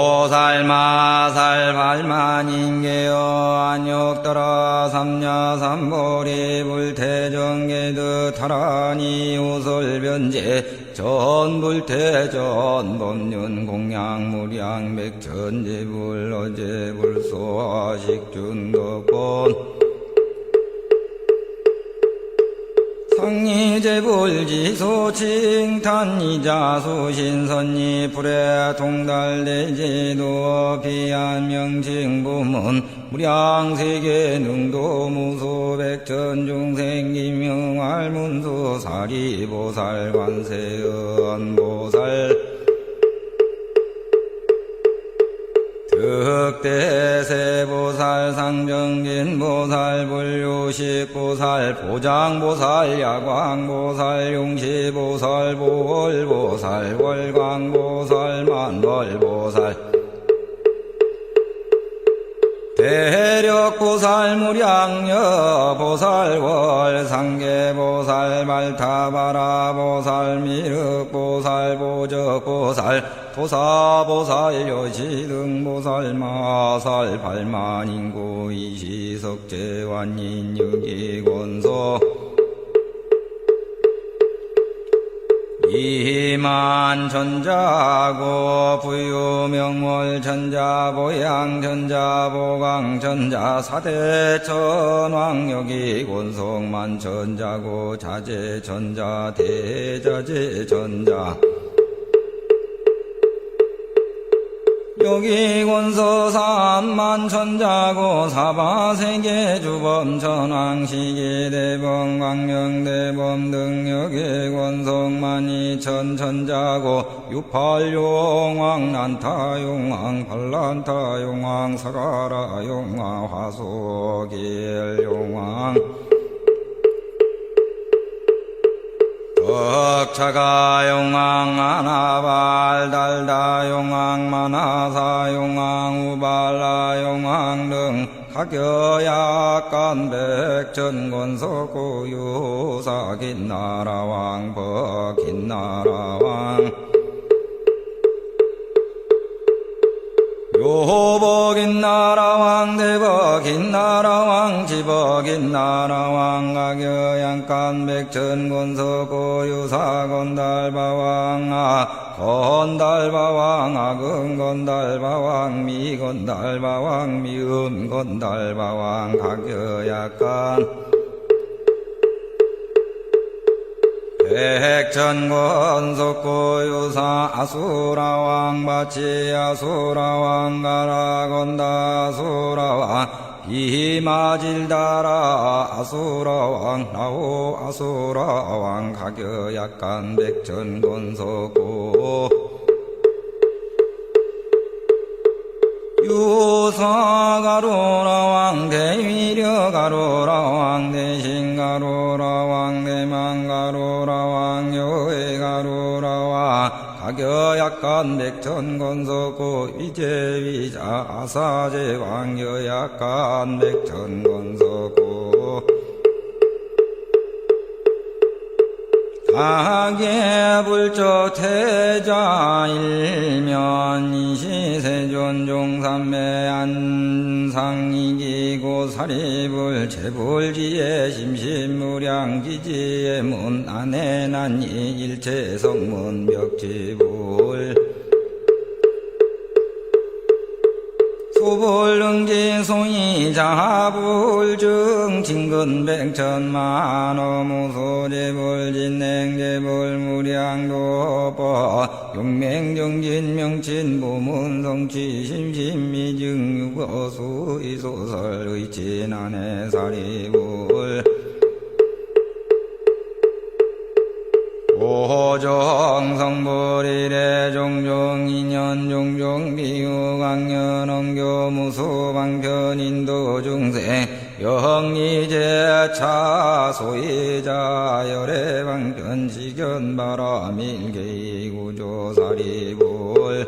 S1: 보살마살 발만인계여 안욕더라 삼야삼보리 불태정계드 타라니 우설변제 전불태전 법륜 공양무량 백천제불 어제불소화식준덕본 상리제불지소칭탄이자수신선이 불에 동달대제도 비안명칭부문 무량세계 능도무소 백천중생기명알문수 사리보살 관세음보살 득대세보살 상정진보살 불유식보살 보장보살 야광보살 용시보살 보월보살 월광보살 만월보살 대력보살 무량여보살 월상계보살 발타바라보살 미륵보살 보적보살 도사보살 여시등보살 마살 발만인구 이시석제완인 유기권소 이만전자고 부유명월전자 보양전자 보강전자 사대천왕여기곤성만전자고 자제전자 대자제전자 여기곤서 삼만천자고 사바세계주범천왕시계대범 광명대범 등 여기곤성만이천천자고 유팔용왕 난타용왕 팔란타용왕 사가라용왕 화소길용왕 덕차가용왕 아나발 달다용왕 마나사용왕 우발라용왕 등 가겨약간 백천권석고유사 긴나라왕 버긴나라왕 요복인나라왕 대복인나라왕 지복인나라왕 가겨양간 백천권석고유사 건달바왕 건달바왕 아금건달바왕 미건달바왕 미음건달바왕 가겨약간 백천권석고유사 아수라왕 바치 아수라왕 가라건다 아수라왕 비마질다라 아수라왕 나오 아수라왕 가겨약간 백천권석고 유사가로라왕 대위려가로라왕 대신가로라왕 대망가로라왕 여해가로라왕 가겨약간 백천권석고 위제위자 아사제왕 여약간 백천권석고 가계불적 태자 일면 이시세존 종삼매 안상이기고 사리불 재불지에 심심무량지지에 문 안에 난이 일체성문 벽지불 소불능지 송이 자불증 진근백천만호 무소제불 진행제불 무량도법 용맹정진 명친 부문성취 심심미증 유거수 이소설 의친안에 사리불 오정성불일에 종종 인연 종종 비유강연 엄교 무수방편 인도중생 영리제차 소이자 열애방편 시견바라밀개구조사리불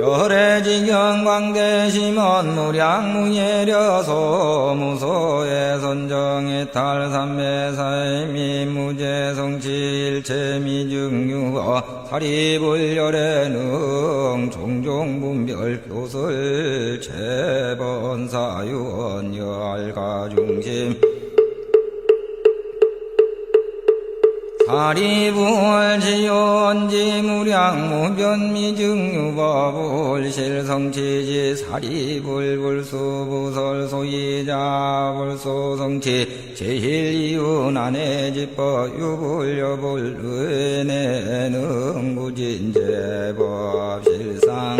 S1: 열애지경 광대심원 무량무예려 소무소의 선정의 탈삼매사의 미무제성치 일체미증유어 사리불열애능 종종분별 교설 체번사유언 여알가중심 사리불지연지 무량무변미증유법불 실성치지 사리불불수부설 소이자 불소성치 제일이윤안해지법 유불여불 은혜능구진제법 실상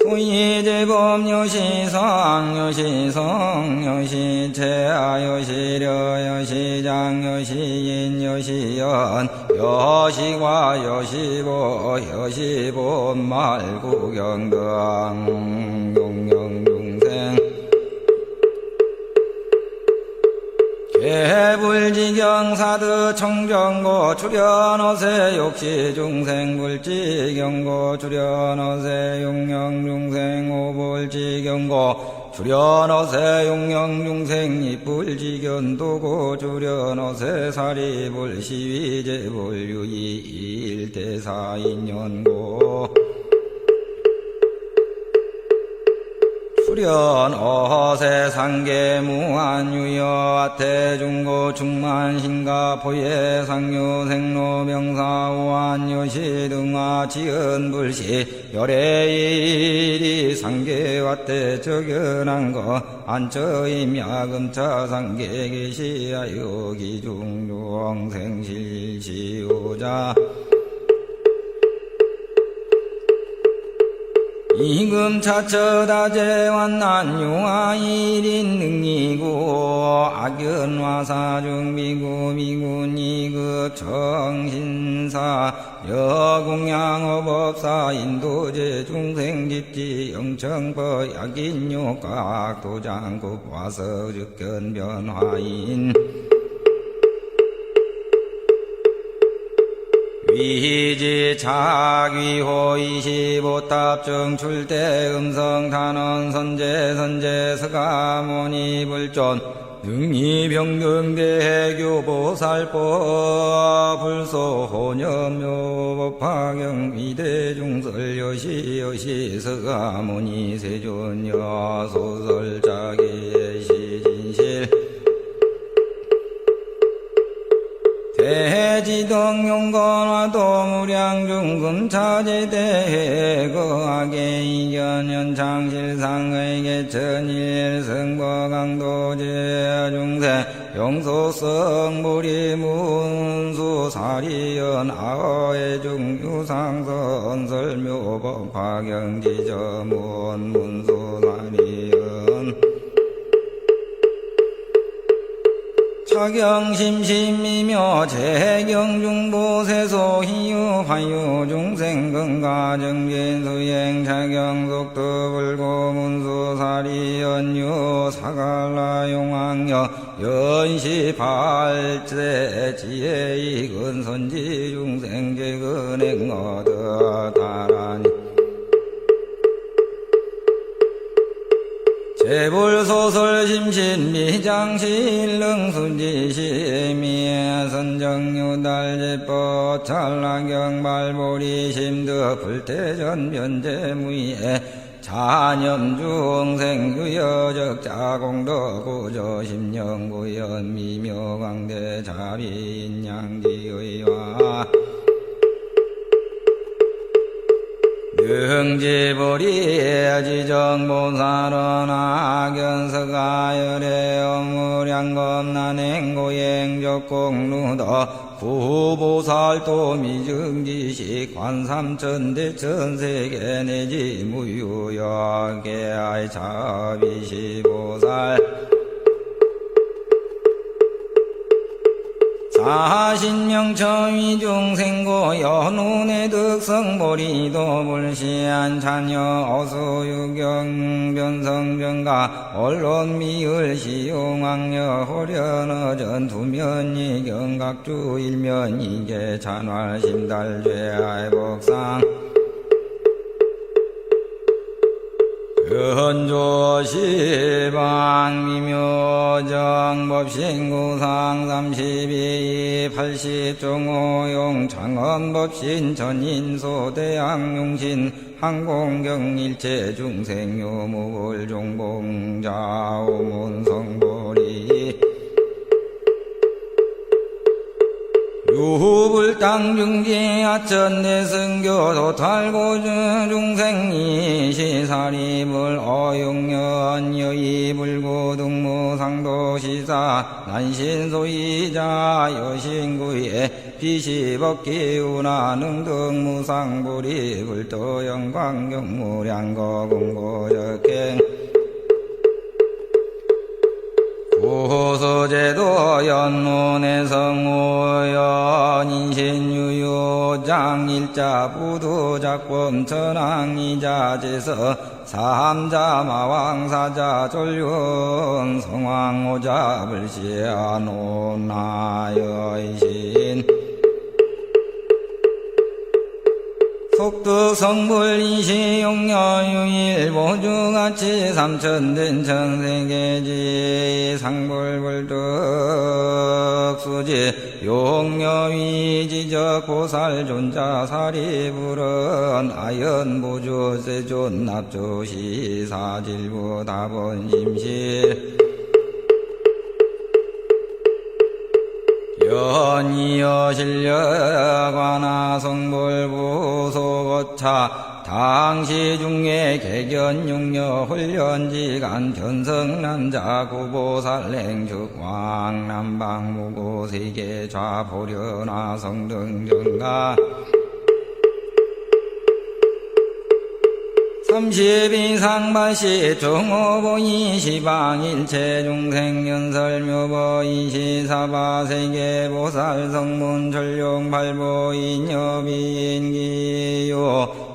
S1: 소이제법 여시상 여시성 여시체하 여시려 여시장 여시인 여시연 여시과 여시보 여시본 말구경등 용영중생 개불지경사드 청정고 출연어세 욕시중생불지경고 출연어세 용영중생 오불지경고 출연어세 용영중생 이불지견도고 출연어세 사리불시위제불유이 일대사인연고 출연어세 상계무한유여 아태중고 중만신가 포예 상유생로 명사오한여시 등화 지은불시 열애일이 상계와태 적연한거 안처임야금차 상계계시하여 기중중생실시오자 이금차처다재완난용화 일인 능이고 악연화사중비구 미군 이급 정신사 여공양어법사 인도제 중생집지 영청법 약인욕각 도장급 와서즉견변화인 위지착위호 25탑정 출대 음성탄원 선제 서가모니 불존 능이병등대교보살법 불소호념묘법화경 위대중설 여시 서가모니 세존여 소설자기의 시진실 대지동용건화도 무량중금차제대해 거하게 이견연창실상의 개천일 성과강도제중생 영소성 무리문수사리연 아어의 중유상선 설묘법 파경지저문 문수사리연 차경심심이며 재경중보세소 희유화유중생건가정진수행 차경속도불고문수사리연유 사갈라용왕여 연시발제 지혜이근선지중생제근행어더 다라니 제불소설심신미장실능순지시미에 선정유달제법 찰나경발보리심득 불태전변제무이에 자념중생유여적자공덕구조심령구연미묘광대 자비인양디의화 능지보리지정보사론악연서가열의 어무량검난행고행적공루더 구보살도 미증지식 관삼천대천세계 내지 무유여계아이 자비시보살 사신명처위 중생고 연운의 득성보리도 불시한 자녀 어수유경 변성변가 언론미을 시용왕녀 호련어 전투면이 경각주 일면이계 찬활심달죄아의 복상 현조시방미묘정 법신구상 32 80종호용 창언법신 전인소대학용신 항공경일체 중생묘무불종봉자오문성보리 유불당중지 하천대승교 도탈고주 중생이 시사리불 어용년 여의불고등무상도시사 난신소이자 여신구에 비시법기운하능등무상부리 불도영광경무량거공고적행 고소제도 연문의 성우연 인신유효장 일자 부두작범 천왕이자 제서 삼자 마왕사자 졸륜 성왕오자 불시아노나여이신 속득성불이시용여유일 보주같이 삼천된 천세계지 상불불득수지 용여위지적 보살존자 사리불은 아연보주 세존 납조시 사질부 다본심시 연이여 실력관하 성불부소거차 당시 중에 개견용여 훈련지간 견성남자 구보살행축 왕남방무고세계 좌보련하 성등정가 32상바시 정오보이 시방일체 중생연설묘보 이시사바세계 보살성문 전룡발보 인여비인기요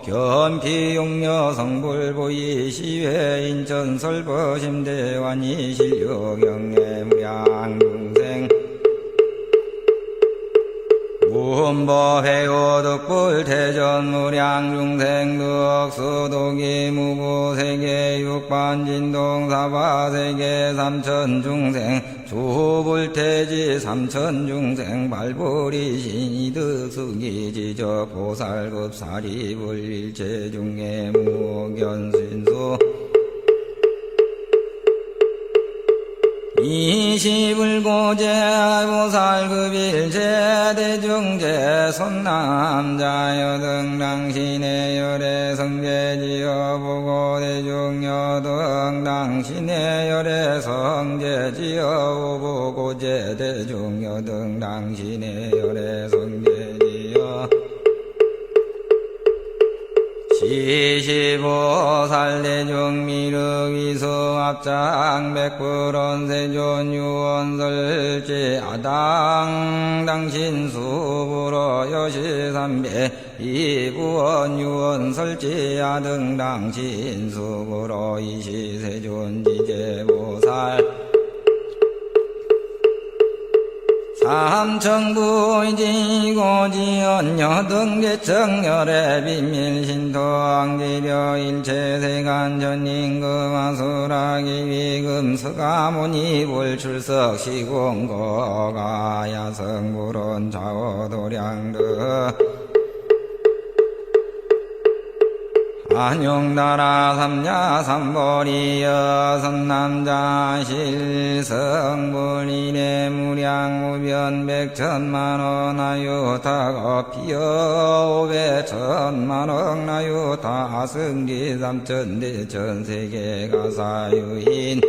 S1: 견피용여 성불보이 시회 인천설보심대환이 실료경례무량중생 무흠법해오득불 태전무량중생 득수도기 무구세계 육반진동사바세계 삼천중생 주불태지 삼천중생 발불이신이득수기지적 보살급 사리불일체중에 무견신수 이시불고제 보살급일제 대중제 손남자여 등당신의 열애 성제지여 보고 대중여 등당신의 열애 성제지여 보고제 대중여 등당신의 열애 성제지여 시시보살대중 미륵이성합장 백불원 세존 유원설지 아당 당신수부로 여시삼배 이부원 유원설지 아등 당신수부로 이시세존 지제보살 삼천부이지고지연 여등대청열의 비밀신토왕지려 일체세간 전임금하수라기 위금 서가모니 불출석 시공거가 야성불원 좌오도량득 안용나라 삼야 삼보리여 선남자 실성불이래 무량무변 백천만원 나유타 어피여 오백천만원 나유타 승기 삼천대천 세계가 사유인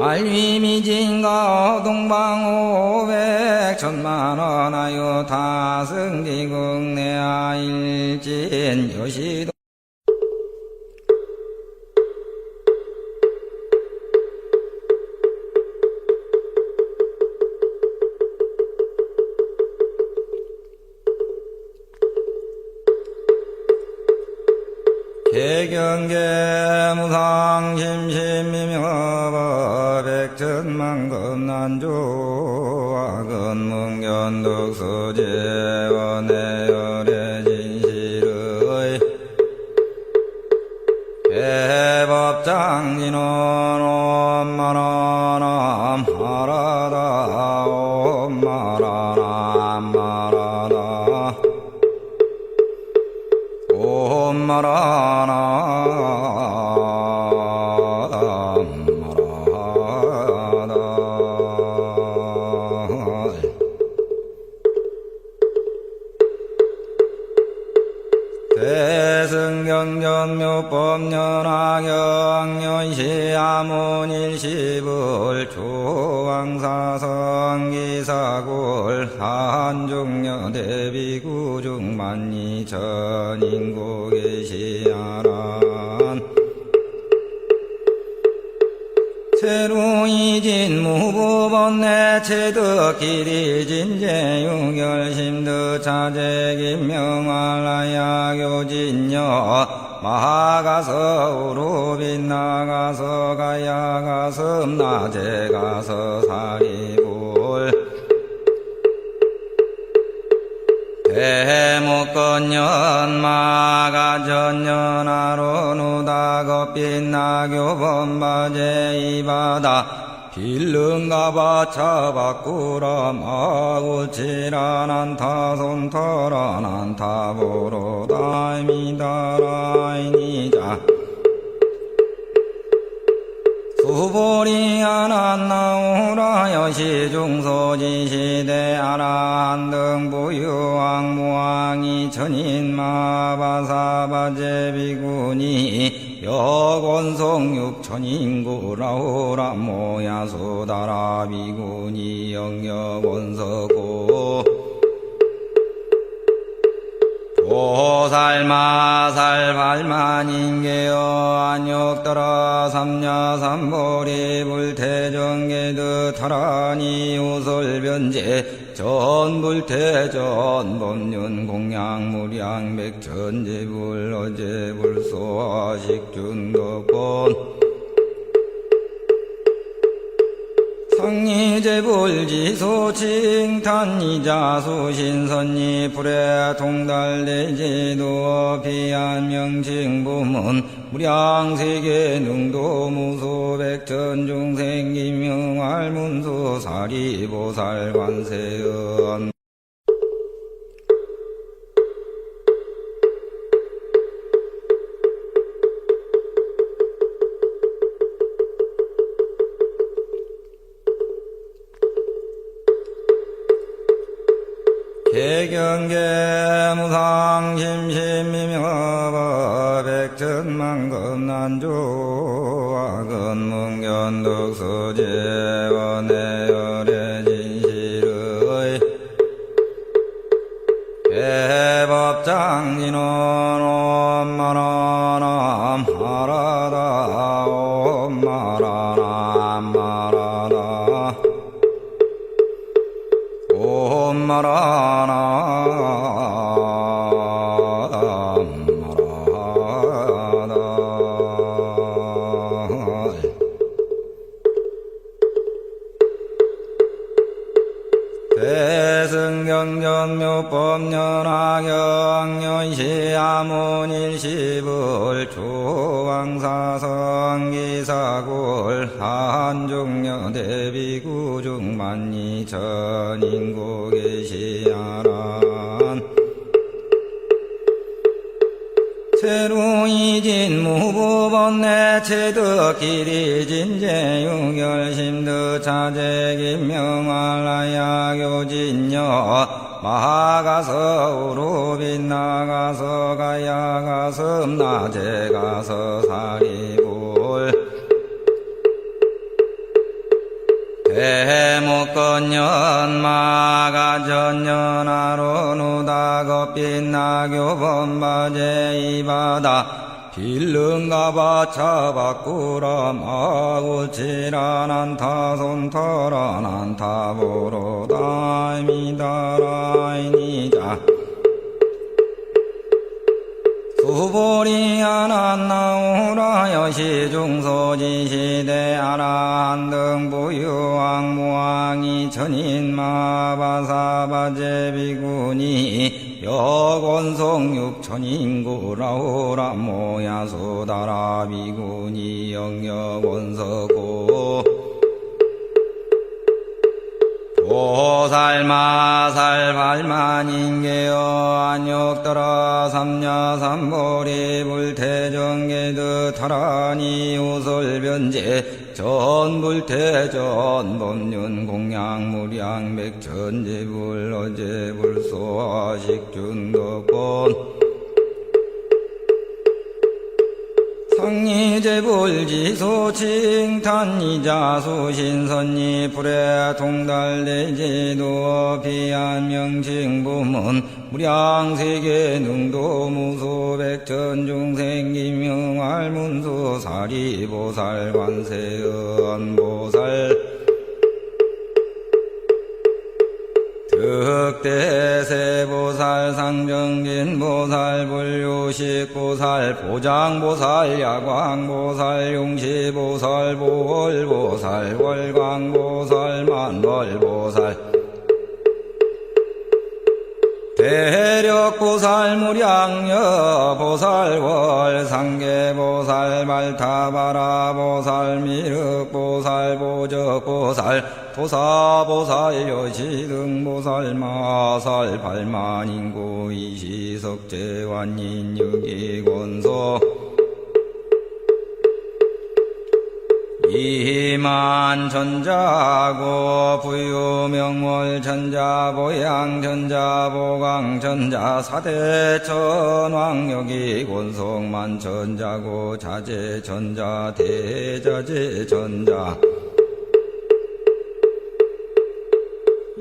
S1: 말위미진가 동방 500천만원 하여 다승지국내아 일진 여시도 개경계 무상심심미명어법 백천만금난조와 근문견덕수제원내열의 진실의 개법장진원 엄마라남 하라다 엄마라남 마라다 엄마라남 대승경전묘법연화경연시 아문일시불 조왕사성기사골 한중녀 대비구중만이천 인고계시아란 세루이진 무부번내 체득기리진제용결심득 차제김명알라야교진여 마가서 우루빛나가서 가야가서 나제가서 사리불 대목건년 마가전년 아로누다겁빛나교범바제 이바다 빌릉가바 차바꾸라 마구치라난타 손터라난타 보로다이미다라이니자 수보리아난나오라 여시중소지시대 아라한등부유왕무왕이 천인마바사바제비군이 여권성육천인구라오라 모야수다라비군이 영여원서고 보살마살 발만인계여 안욕더라 삼야삼보리 불태정계드 타라니 우설변제 전불태전 법륜 공양무량 백천제불 어제불소화식준덕권 상리제불지소칭탄이자수신선니 불에 통달대지도 비안명칭부문 무량세계 능도무소백천중생김명알문수 사리보살관세음 개경계 무상심심미명어법 백천만금난조와 근문견덕수제원내열의 진실의 개법장진원 엄마라남 하라다 엄마라남 마라다 엄마라남 대승경전묘법연화경연시 아문일시불 조왕사성기사골 한중녀 대비구중만이천 인고계시아란 세루이진 무부번내 체득기리진제용결심득 차제김명알라야교진여 마가서 우루빛나가서 가야가서 나제가서 사리불 대목건년 마가전년 아로누다겁빛나교범바제 이바다 빌릉가바 차바꾸라 마구치라난타 손터라난타 보로다이미다라이니자 수보 수보리 아난나오라 여시중소지시대 아라한 등 부유왕 무왕이 천인 마바사바제 비구니 여권성 육천인구라오라 모야수다라 비구니 영여원서고 보살마살 발만인계여 안욕더라 삼야삼보리 불태정계드 타라니 우설변제 전불태전 법륜 공양무량 백천지불 어제불소화식준덕권 상리제불지소 칭탄이자수 신선이 불에 동달대지도 비안명칭부문 무량세계 능도 무소 백천중생 김영알문수 사리보살 관세음보살 득대세보살 상정진보살 불유식보살 보장보살 야광보살 용시보살 보월보살 월광보살 만월보살 대력보살 무량여보살 월상계보살 말타바라보살 미륵보살 보적보살 도사보살 여시등보살 마살 발만인구 이시석제완인 유기권소 이만전자고 부유명월전자 보양전자 보강전자 사대천왕여기 권성만전자고 자제전자 대자제전자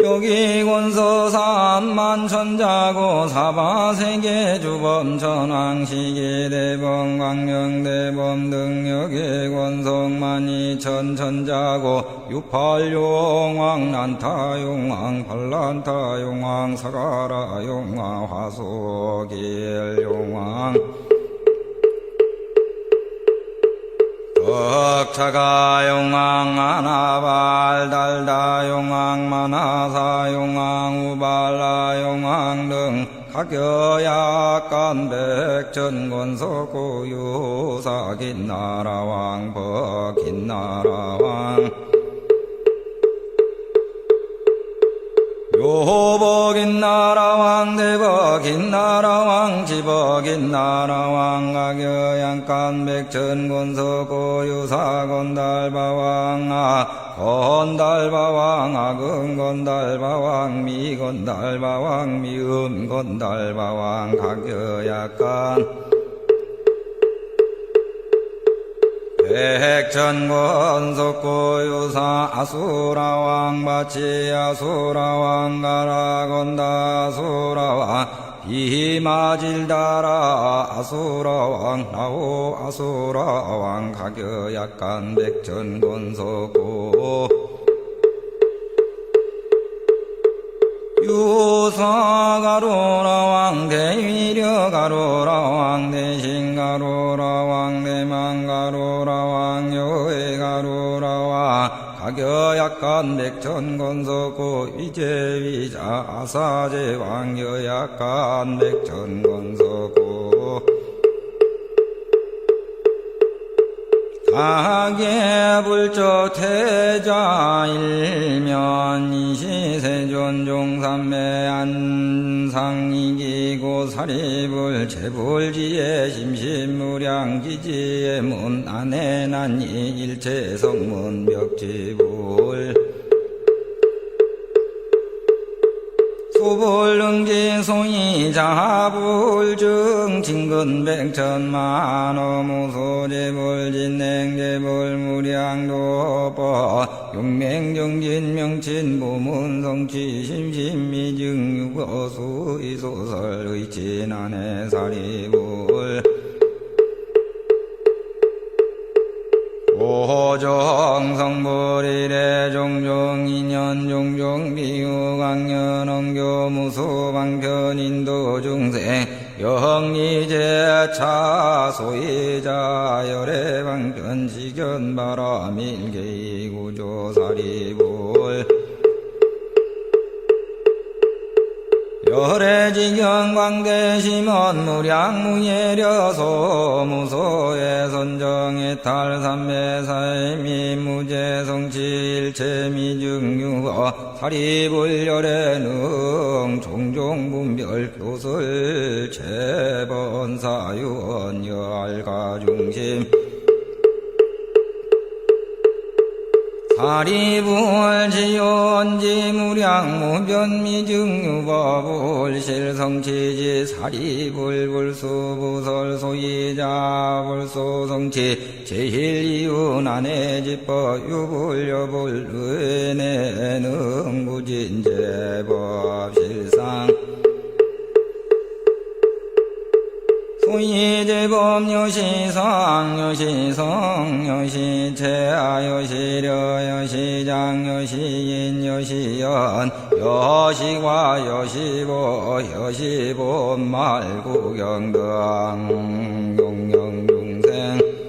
S1: 여기 권서 삼만천자고 사바세계 주범 천왕시계 대범 광명대범 등 여기 권성만이 천천자고 육팔용왕 난타용왕 팔란타용왕 사가라용왕 화소길용왕 덕차가용왕 아나발 달다용왕 마나사용왕 우발라용왕 등 각여약간 백천권석고유사 긴나라왕 버긴나라왕 요버긴나라왕 대버긴나라왕 지버긴나라왕 가겨양간 백천권석고유사건달바왕 건달바왕 아금건달바왕 미건달바왕 미음건달바왕 가겨약간 백천권석고유사 아수라왕 바치 아수라왕 가라건다 아수라왕 비마질다라 아수라왕 나오 아수라왕 가겨약간 백천권석고 유사가로라왕 대위려가로라왕 대신가로라왕 대망가로라왕 여해가로라왕 가겨약간 백천권석고 위제위자 아사제왕 여약간 백천권석고 가계불조 태자 일면 이시세존 종삼매 안상이기고 사리불 재불지에 심신무량지지에 문 안에 난이 일체성문 벽지불 소불능지 송이자불증 진근백천만호 무소제불 진행제불 무량도법 용맹정진 명친 부문성취 심심미증 유거수 이소설 의친안해 사리불 오정성불이래 종종인연 종종비유강연 엉교무수방편인도중생 영리제차 사리불 열애지경 광대심원 무량무예려 소무소의 선정의 탈삼매사의 미무제성치 일체미증유어 사리불 열애능 종종분별 교설 재번사유언 여알가중심 사리불 지연지 무량무변미증유법불 실성치지 사리불 불수부설 소이자 불소성치 제일이윤안해지법 유불여불 은혜능부진제법 실상 소이제법 여시상 여시성 여시체하 여시려 여시장 여시인 여시연 여시과 여시보 여시본 말구경등 용영중생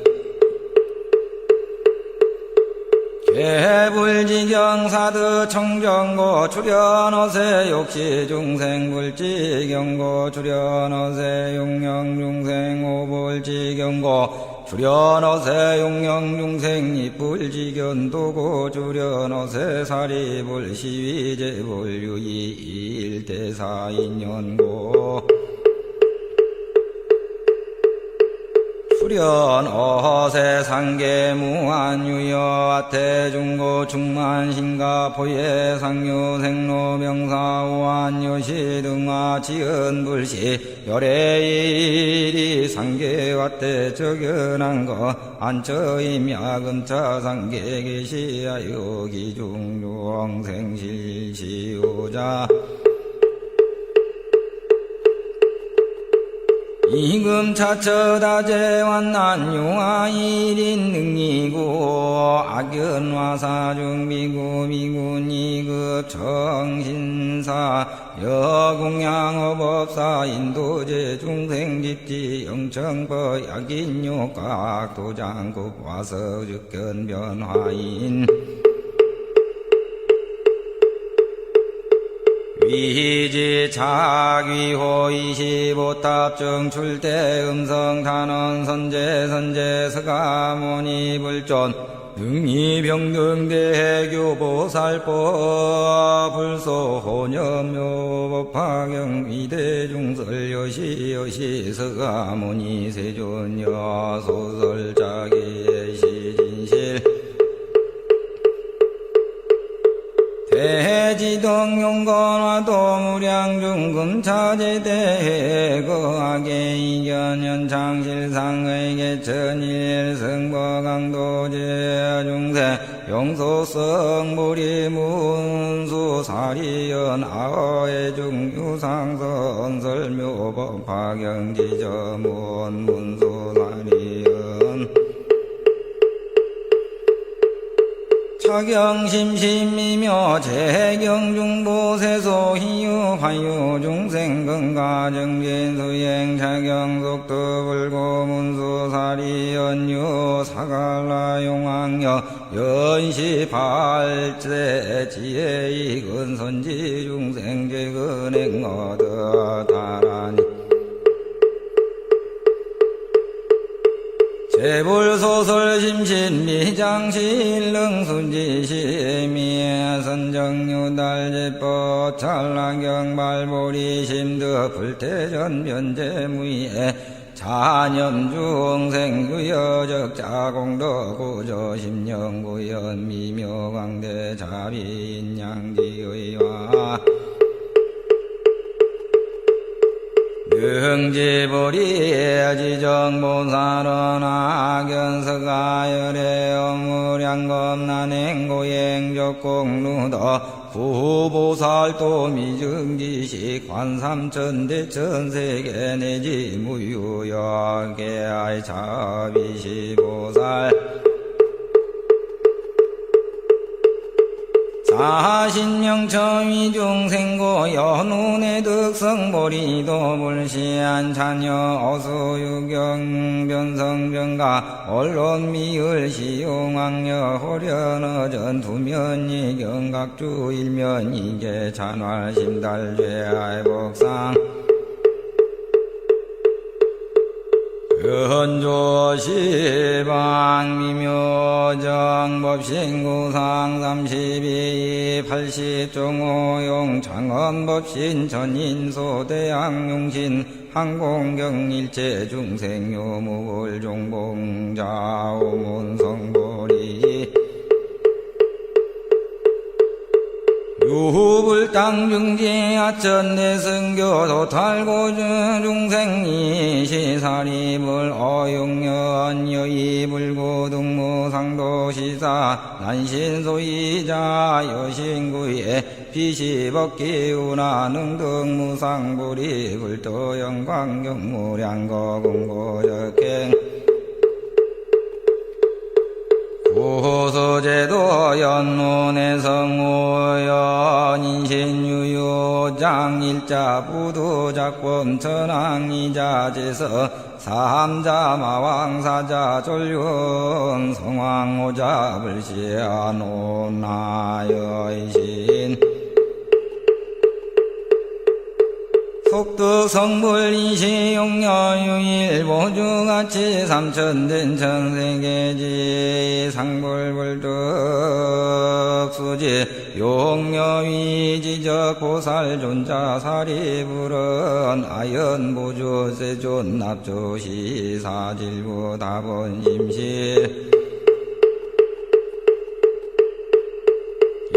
S1: 개불지경사드 청정고 출연어세 욕시중생불지경고 출연어세 용영중생 오불지경고 출연어세 용영중생 이불지견도고 출연어세 사리불 시위제불 유이일대사인연고 출연어세 상계무한유여아태중고 중만신가포예 상유생로명사오한여시 등화 지은불시 열애일이 상계와태 적연한거 안처임야금차 상계계시하여 기중중생실시오자 이금차처다재완난용화일인 능이고 악연화사중비구 미군이급 정신사 여공양업업사 인도제 중생집지 영청법 약인욕각 도장급 와서즉견변화인 위지착위호 25탑정 출대 음성탄원 선제 서가모니 불존 능이병등대교보살법 불소호념묘법화경 위대중설 여시 서가모니 세존여 소설자기의 시진실 대지동용건화도 무량중금차제대해 거하게 이견연창실상의 개천일 성버강도제중생 용소성 무리문수사리연 아어의 중유상선 설묘법화경지저문 문수사리연 차경심심이며 재경중보세소 희유화유중생건가정진수행 차경속도불고문수사리연유 사갈라용왕여 연시팔제지혜이근선지중생제근행어드다라니 제불소설심신미장실능순지시미 선정유달제법 찰나경발보리심드 불태전변제무예 자념중생유여적자공덕구조심령구연 미묘광대 자비인양지의화 능지보리지정보사론악연서가열의 어무량검난행고행적공루더 구보살도 미증지식 관삼천대천세계 내지 무유역계아이 자비시보살 사신명처위 중생고 연운의 득성보리도 불시한 자녀 어수유경 변성변가 언론미을 시용왕여 호련어 전투면이 경각주 일면 이계 찬활심달죄아의 복상 근조시방 미묘정 법신구상 32 80종호용 장언법신 전인소대항용신 항공경일체 중생요무불종봉자오문성보리 유불땅중지 하천내승교 도탈고주 중생이 시사리불 어용연 여의불고등무상도시사 난신소이자 여신구에 비시법기운하능등무상불이 불도영광경무량거공고적행 고소제도 연문해성오연 인신유효장 일자 부두작범 천왕이자제서 삼자 마왕사자 졸륜 성왕오자 불시아노나여이신 속득성불이시용여유일 보주같이 삼천된 천세계지 상불불득수지 용여위지적 보살존자 사리불은 아연보주 세존 납조시 사질부 다본심시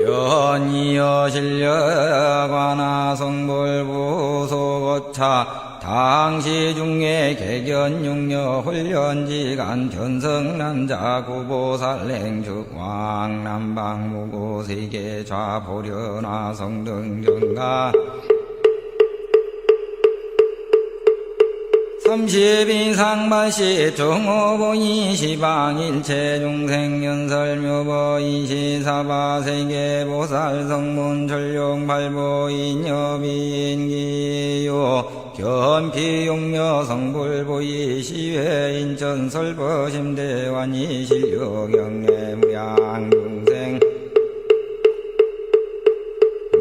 S1: 연이여 실력관하 성불부소거차 당시 중에 개견육녀 훈련지간 견성남자 구보살행축왕 남방무고세계 좌보련하 성등경가 30이상발시 정오보이 시방일체 중생연설묘보 이시사바세계보살 성문전룡발보인여비인기요 견피용녀 성불보이 시회인천설보심대환이 실료경례무량중생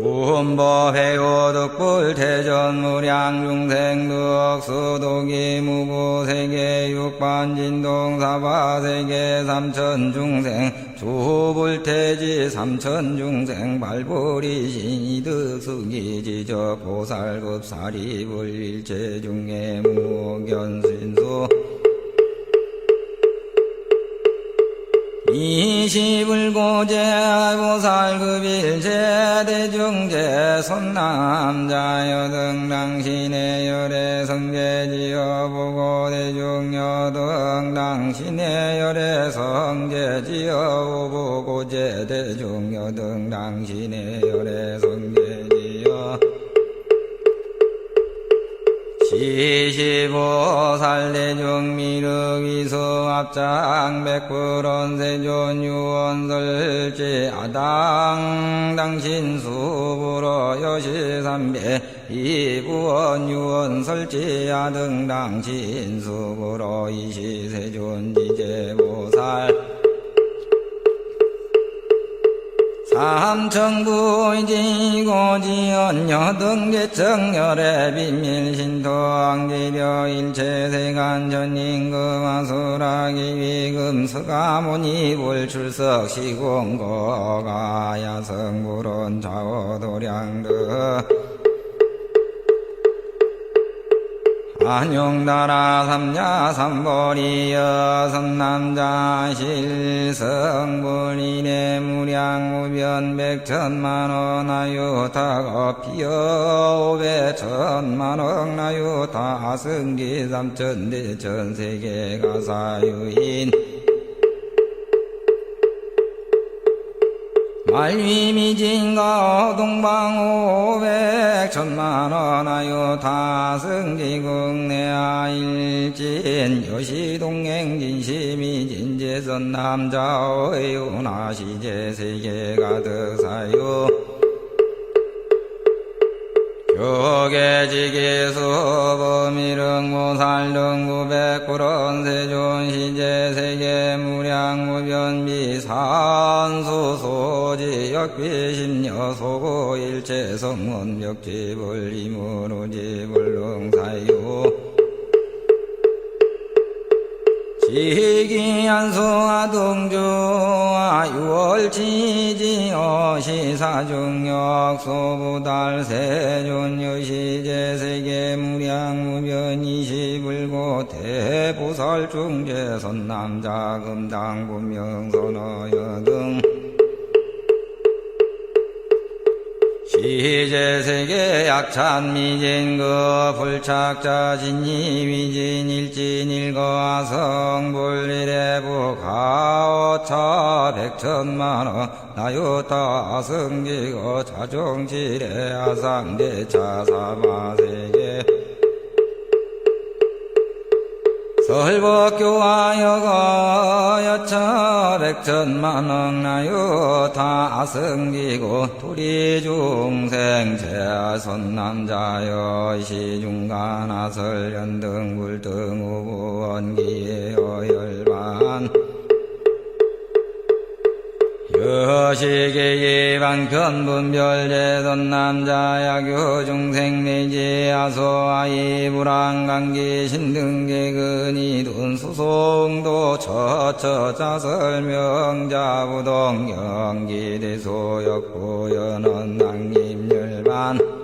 S1: 무흠법해오득불 태전무량중생 득수도기 무고세계 육반진동 사바세계 삼천중생 주불태지 삼천중생 발불이신이득수기지적 보살급사리불일체중에 무견신수 이시불고제 보살급일제 대중제 손남자 여등 당신의 열애 성제지어 보고 대중여등 당신의 열애 성제지어 보고제 대중여등 당신의 열애 성제지어 시시보살대중미륵이성합장 백불원세존유원설지 아당 당신수부로 여시삼배 이부원유원설지 아등 당신수부로 이시세존지제보살 삼천부이지고지연 여등계청열의 비밀신토왕지려 일체세간전임금아수라기위금 서가모니 불출석 시공거가 야성불원 좌우도량득 안용나라 삼야 삼보리여 삼남자 실성불이네 무량무변 백천만원 나유타거피여 오백천만원 나유타 승기 삼천대천세계 가사유인 말위미진가 동방 500천만원 하여 다승기국내아일진 여시동행진심이 진제 시제선 남자의 운하시제 세계 가득사요 교계지기수 범일흥무살릉구백구런 세존시제 세계 무량무변비 산수소지 역비심여 소고 일체성문 벽지불 이무루지불릉사유 지기안수아동주와 유월지지어 시사중역 소부달 세존여시제 세계 무량무변 이시불고 대보살중제 선남자 금당 분명선어여 등 시제세계 약찬미진그 불착자 진이위진 일진일거아성 불리래부 가오차 백천만원 나유타 아승지거 자종지례 아상대차 사마세계 설법교화여거 여처 백천만억 나유타 아승기고 도리중생 제아선남자여 시중간 아설연등 불등 우부원기여 열반 여시계 예방편분별제던 남자야교 중생내지 아소아이 불안감기 신등계근이 돈수송도 처처자설명자부동 경기대소역부연원 낭림열반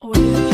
S2: Audio